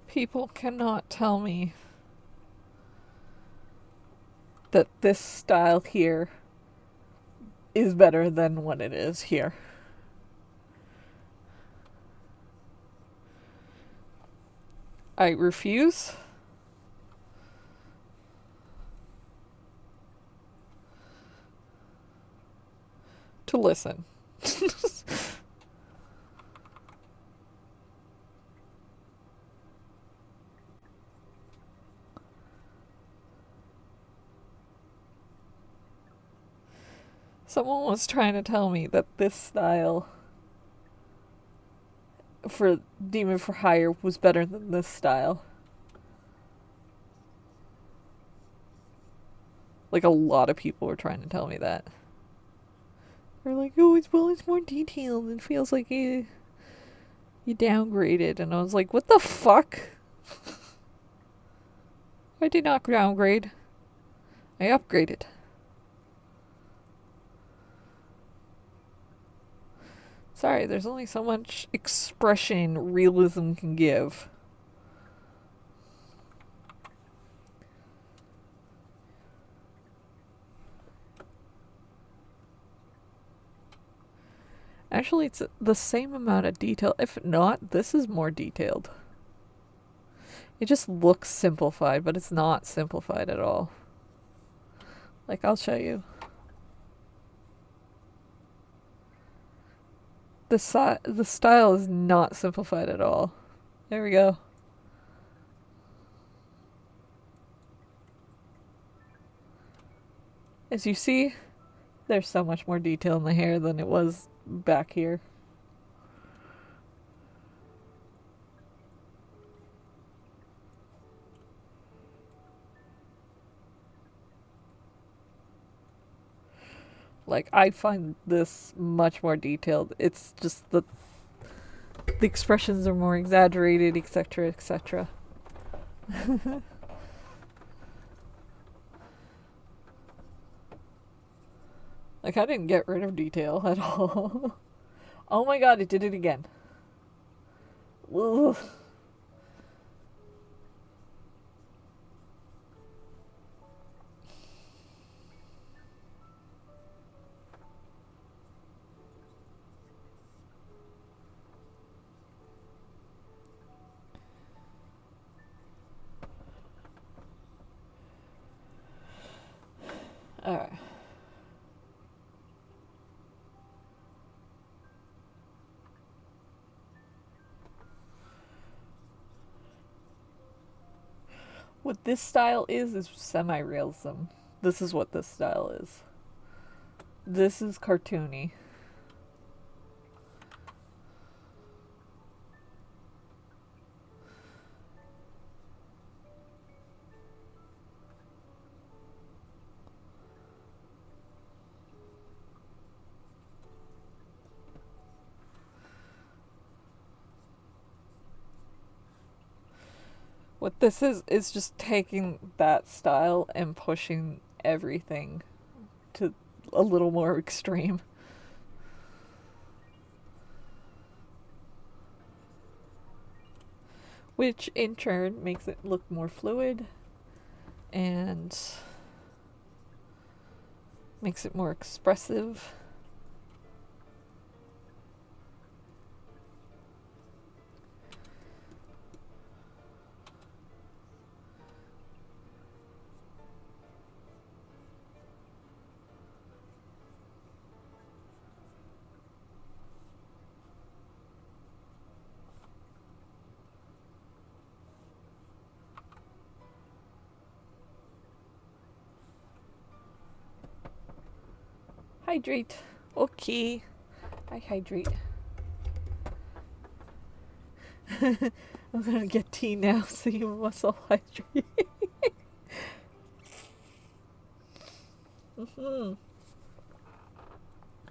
People cannot tell me that this style here is better than what it is here. I refuse to listen. Someone was trying to tell me that this style for Demon for Hire was better than this style. Like, a lot of people were trying to tell me that. They're like, oh, it's more detailed and feels like you downgraded. And I was like, what the fuck? I did not downgrade. I upgraded. Sorry, there's only so much expression realism can give. Actually, it's the same amount of detail. If not, this is more detailed. It just looks simplified, but it's not simplified at all. Like, I'll show you. The style is not simplified at all. There we go. As you see, there's so much more detail in the hair than it was back here. Like, I find this much more detailed. It's just the expressions are more exaggerated, etc., etc. Like, I didn't get rid of detail at all. Oh my god, it did it again. Ugh. Alright. What this style is semi-realism. This is what this style is. This is cartoony. What this is just taking that style and pushing everything to a little more extreme. Which in turn makes it look more fluid and makes it more expressive. hydrate. Okay. I hydrate. I'm gonna get tea now so you must all hydrate.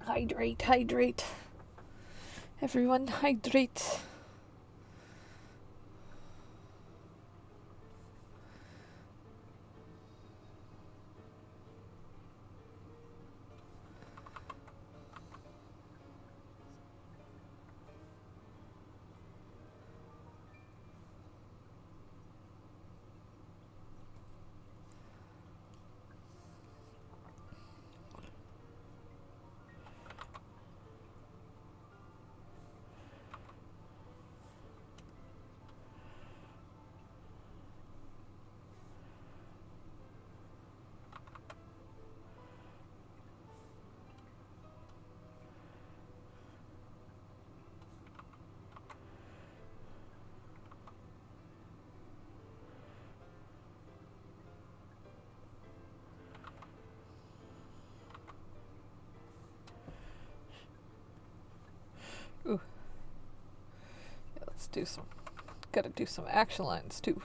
Hydrate, hydrate. Everyone hydrate. Ooh. Yeah, let's do some. Gotta do some action lines too.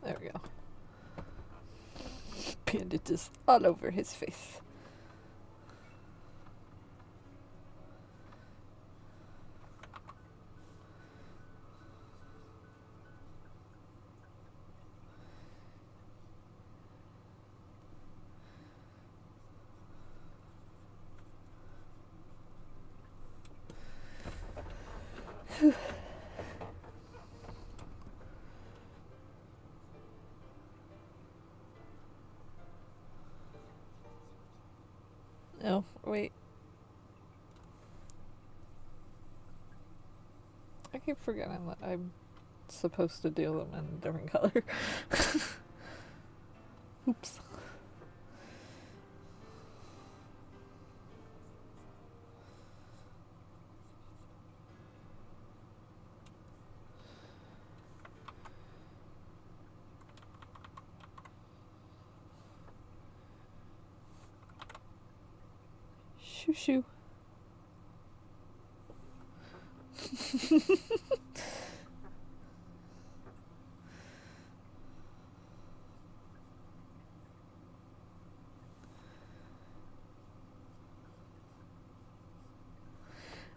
There we go. Bandages all over his face. Oh, wait. I keep forgetting that I'm supposed to do them in a different color. Oops. Shoo shoo.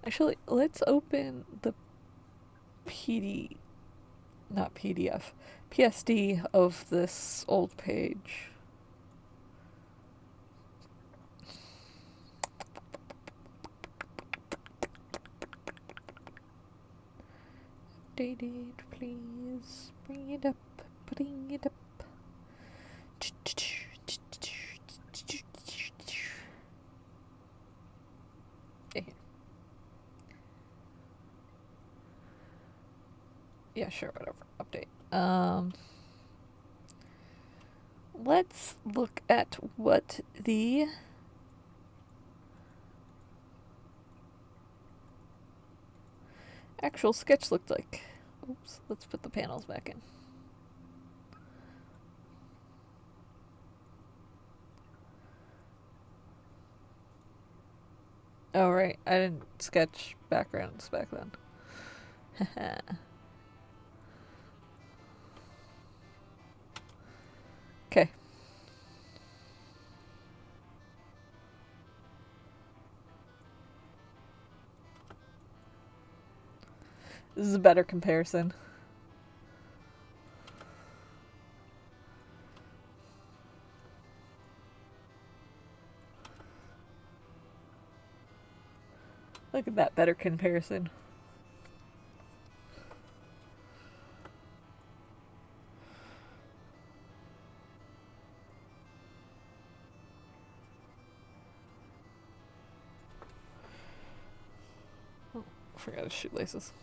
Actually, let's open the not PDF, PSD of this old page. Updated, please. Bring it up, bring it up. Yeah, sure, whatever. Update. Let's look at what the actual sketch looked like. Oops, let's put the panels back in. Oh, right, I didn't sketch backgrounds back then. Haha. Okay. This is a better comparison. Look at that better comparison. forgot his shoelaces.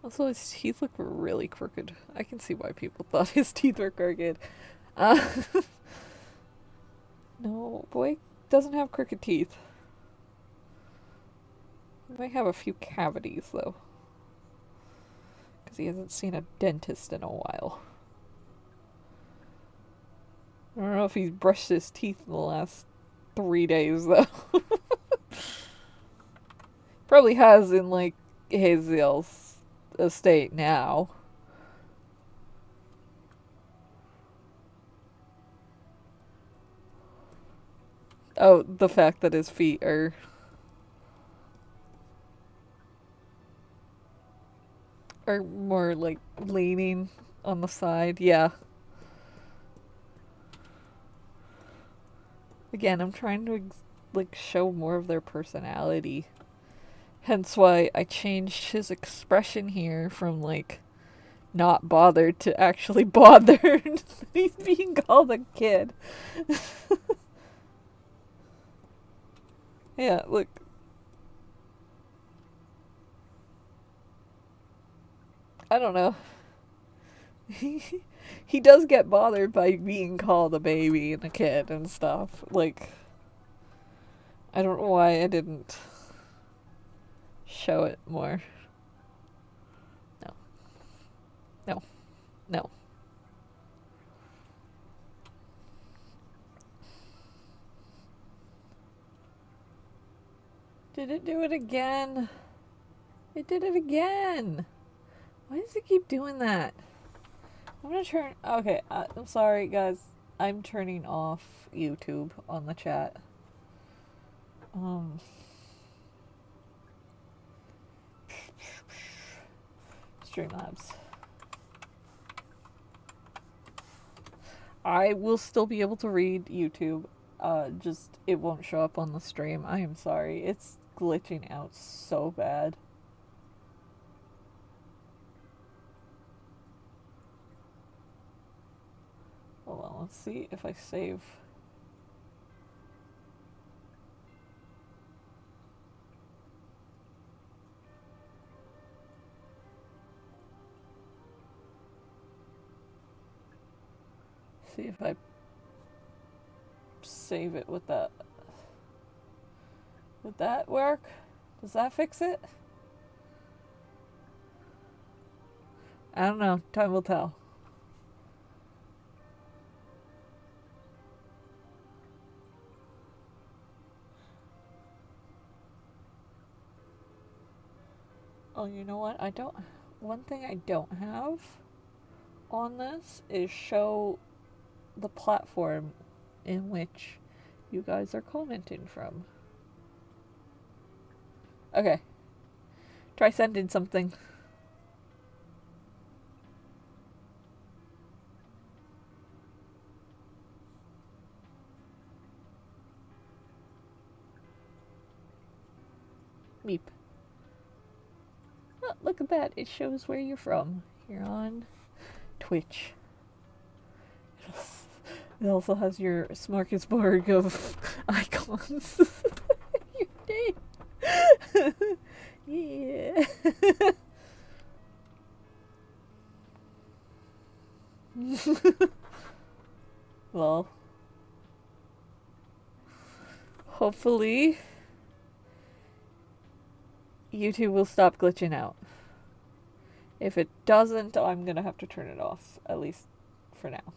Also, his teeth look really crooked. I can see why people thought his teeth were crooked. No, boy doesn't have crooked teeth. He might have a few cavities, though. Because he hasn't seen a dentist in a while. I don't know if he's brushed his teeth in the last 3 days, though. Probably has in, like, Haziel's estate now. Oh, the fact that his feet are more, like, leaning on the side. Yeah. Again, I'm trying to, like, show more of their personality. Hence why I changed his expression here from, like, not bothered to actually bothered. He's being called a kid. Yeah, look. I don't know. He does get bothered by being called a baby and a kid and stuff. Like, I don't know why I didn't show it more. No. No. No. Did it do it again? It did it again. Why does it keep doing that? I'm gonna turn... Okay, I'm sorry, guys. I'm turning off YouTube on the chat. Streamlabs. I will still be able to read YouTube. Just, it won't show up on the stream. I am sorry. It's glitching out so bad. Hold on, let's see if I save. See if I save it with that. Would that work? Does that fix it? I don't know. Time will tell. Oh, you know what? One thing I don't have on this is show the platform in which you guys are commenting from. Okay. Try sending something. Meep. Oh, look at that. It shows where you're from. You're on Twitch. It also has your smorgasbord of icons. Your name. Yeah. Well, hopefully YouTube will stop glitching out. If it doesn't, I'm gonna have to turn it off, at least for now.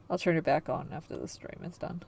I'll turn it back on after the stream is done.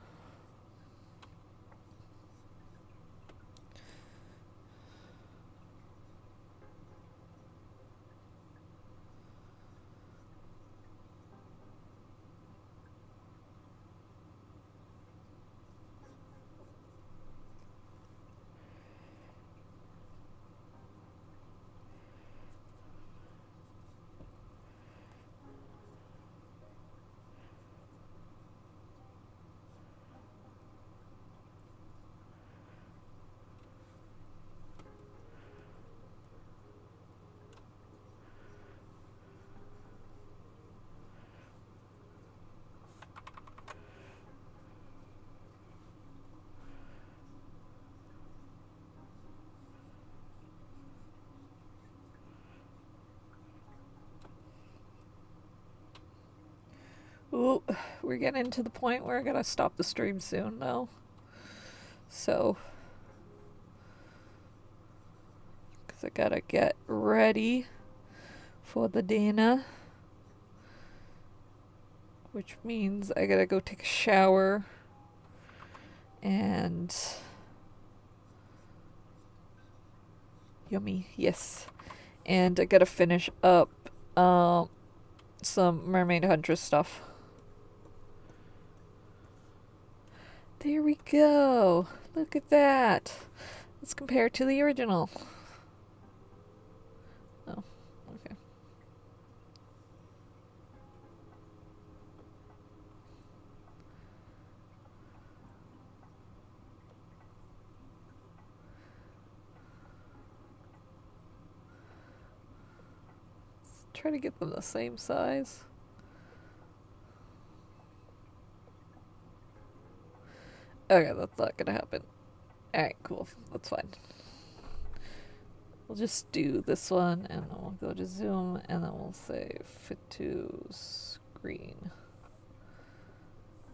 Oh, we're getting to the point where I gotta stop the stream soon now. So, because I gotta get ready for the dinner. Which means I gotta go take a shower. And... Yummy, yes. And I gotta finish up some Mermaid Huntress stuff. There we go. Look at that. Let's compare it to the original. Oh, okay. Let's try to get them the same size. Okay, that's not gonna happen. Alright, cool. That's fine. We'll just do this one, and then we'll go to zoom, and then we'll say fit to screen.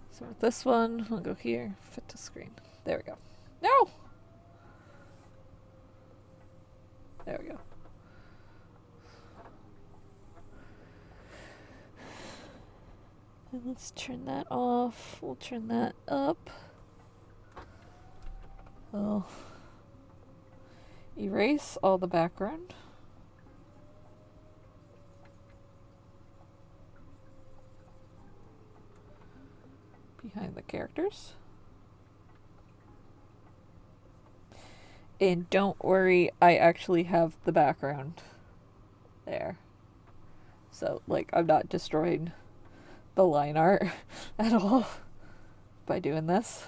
So with this one, we'll go here, fit to screen. There we go. No! There we go. And let's turn that off. We'll turn that up. We'll erase all the background. Behind the characters. And don't worry, I actually have the background there. So, like, I'm not destroying the line art at all by doing this.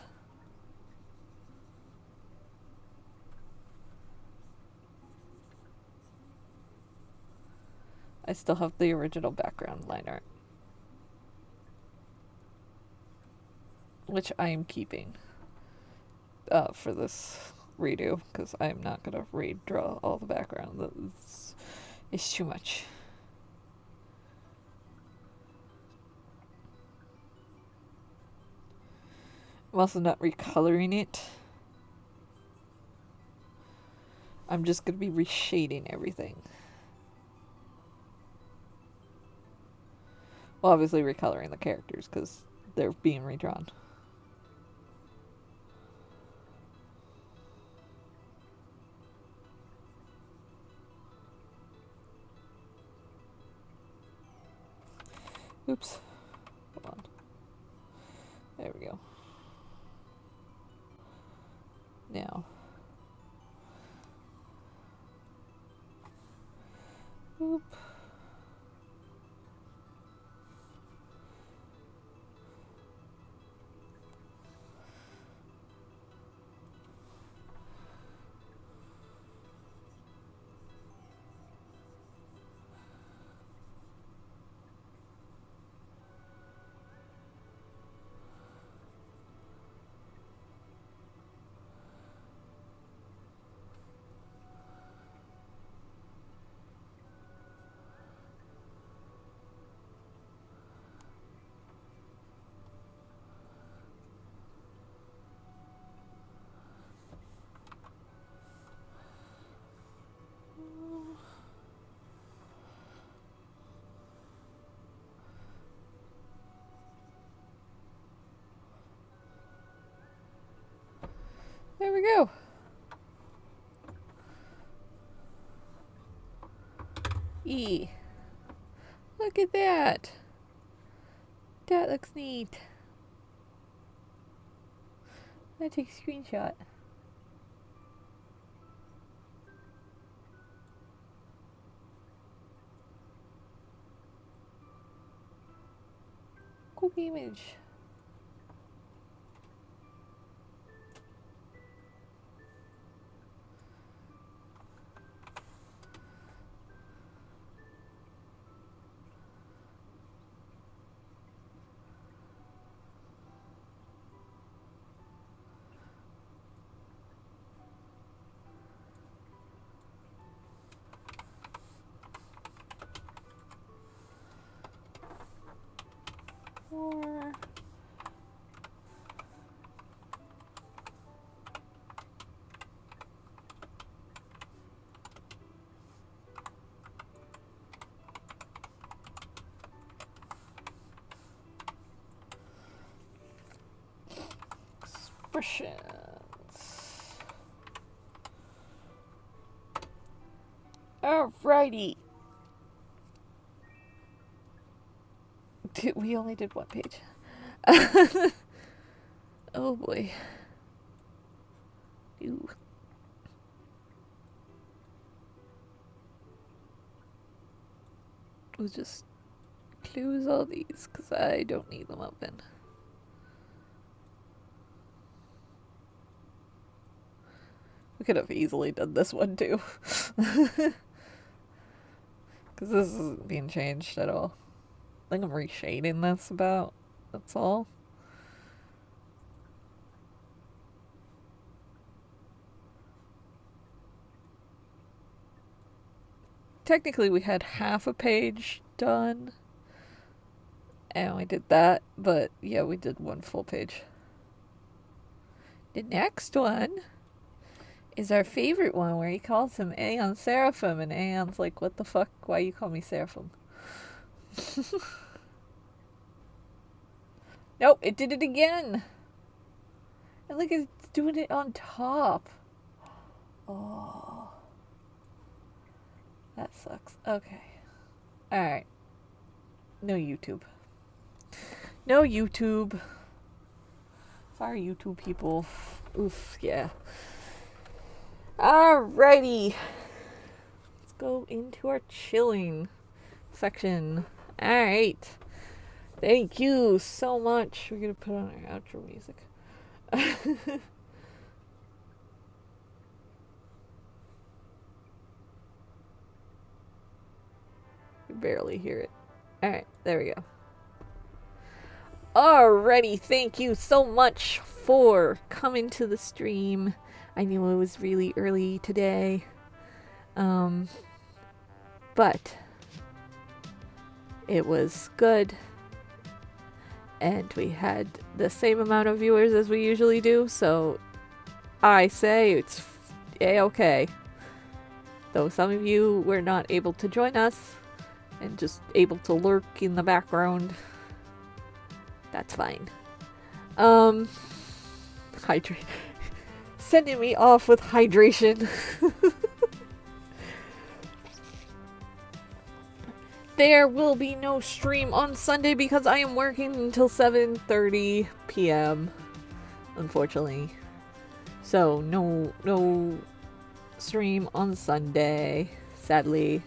I still have the original background line art, which I am keeping for this redo, because I'm not going to redraw all the background. It's too much. I'm also not recoloring it. I'm just going to be reshading everything. Well, obviously recoloring the characters because they're being redrawn. Oops. Hold on. There we go. Now. Oop. There we go. Look at that. That looks neat. I take a screenshot. Cool image. 4. Expressions. Alrighty. We only did one page. Oh boy. Ew. We'll just close all these because I don't need them open. We could have easily done this one too. Because this isn't being changed at all. I think I'm reshading this about. That's all. Technically we had half a page done. And we did that. But yeah, we did one full page. The next one is our favorite one where he calls him Aeon Seraphim, and Aeon's like, what the fuck? Why you call me Seraphim? Nope, it did it again. And look, it's doing it on top. Oh. That sucks. Okay. Alright. No YouTube. No YouTube. Sorry, YouTube people. Oof, yeah. Alrighty. Let's go into our chilling section. Alright. Thank you so much. We're gonna put on our outro music. You barely hear it. Alright, there we go. Alrighty, thank you so much for coming to the stream. I knew it was really early today. But it was good. And we had the same amount of viewers as we usually do, so I say it's A-okay. Though some of you were not able to join us and just able to lurk in the background. That's fine. Hydrate. Sending me off with hydration. There will be no stream on Sunday because I am working until 7:30 p.m. Unfortunately. So no stream on Sunday, sadly.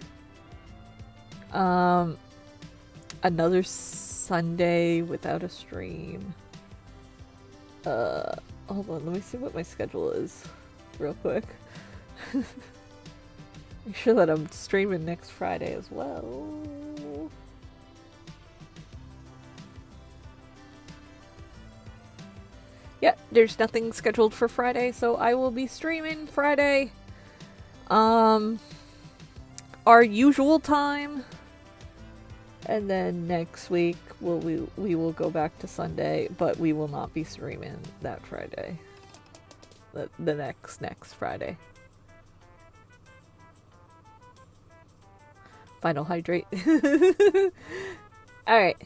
Another Sunday without a stream. Hold on, let me see what my schedule is real quick. Make sure that I'm streaming next Friday as well. Yeah, there's nothing scheduled for Friday, so I will be streaming Friday. Our usual time. And then next week we will go back to Sunday, but we will not be streaming that Friday. The next Friday. Final hydrate. Alright.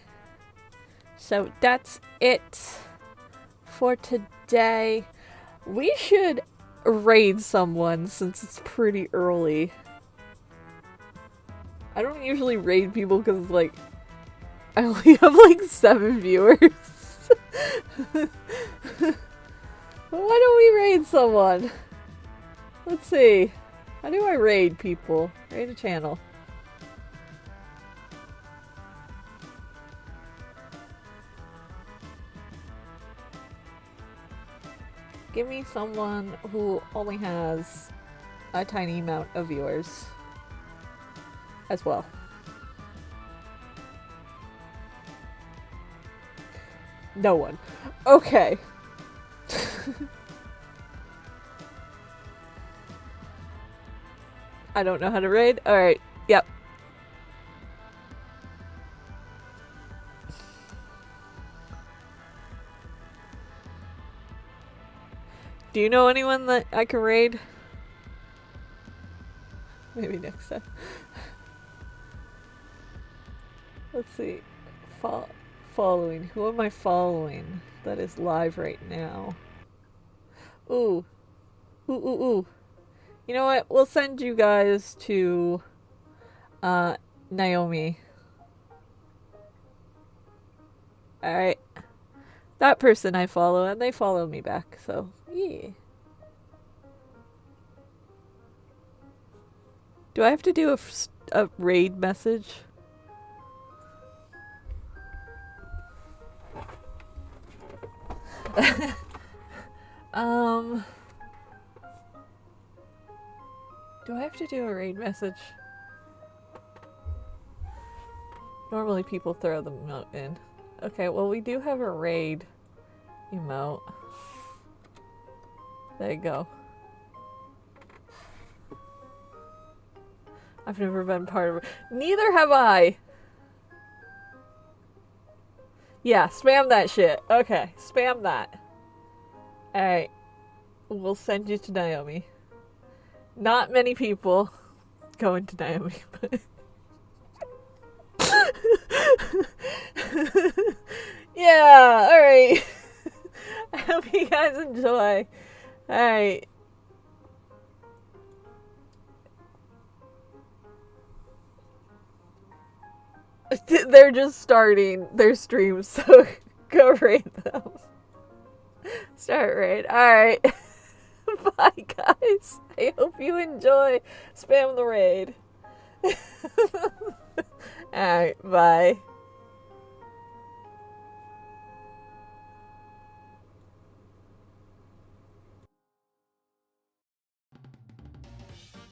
So that's it for today. We should raid someone since it's pretty early. I don't usually raid people because, like, I only have, like, 7 viewers. Why don't we raid someone? Let's see. How do I raid people? Raid a channel. Give me someone who only has a tiny amount of viewers as well. No one. Okay. I don't know how to raid. Alright. Yep. Do you know anyone that I can raid? Maybe next time. Let's see. Following. Who am I following that is live right now? Ooh. Ooh. You know what? We'll send you guys to Naomi. Alright. That person I follow, and they follow me back, so yeah. Do I have to do a raid message? Do I have to do a raid message? Normally people throw them out in. Okay, well we do have a raid emote. There you go. I've never been part of it. Neither have I! Yeah, spam that shit. Okay, spam that. Alright. We'll send you to Naomi. Not many people go into Naomi, but... Yeah, alright. I hope you guys enjoy. Alright. They're just starting their streams, so go raid them. Start raid. Alright. Bye, guys. I hope you enjoy. Spam the raid. Alright, bye.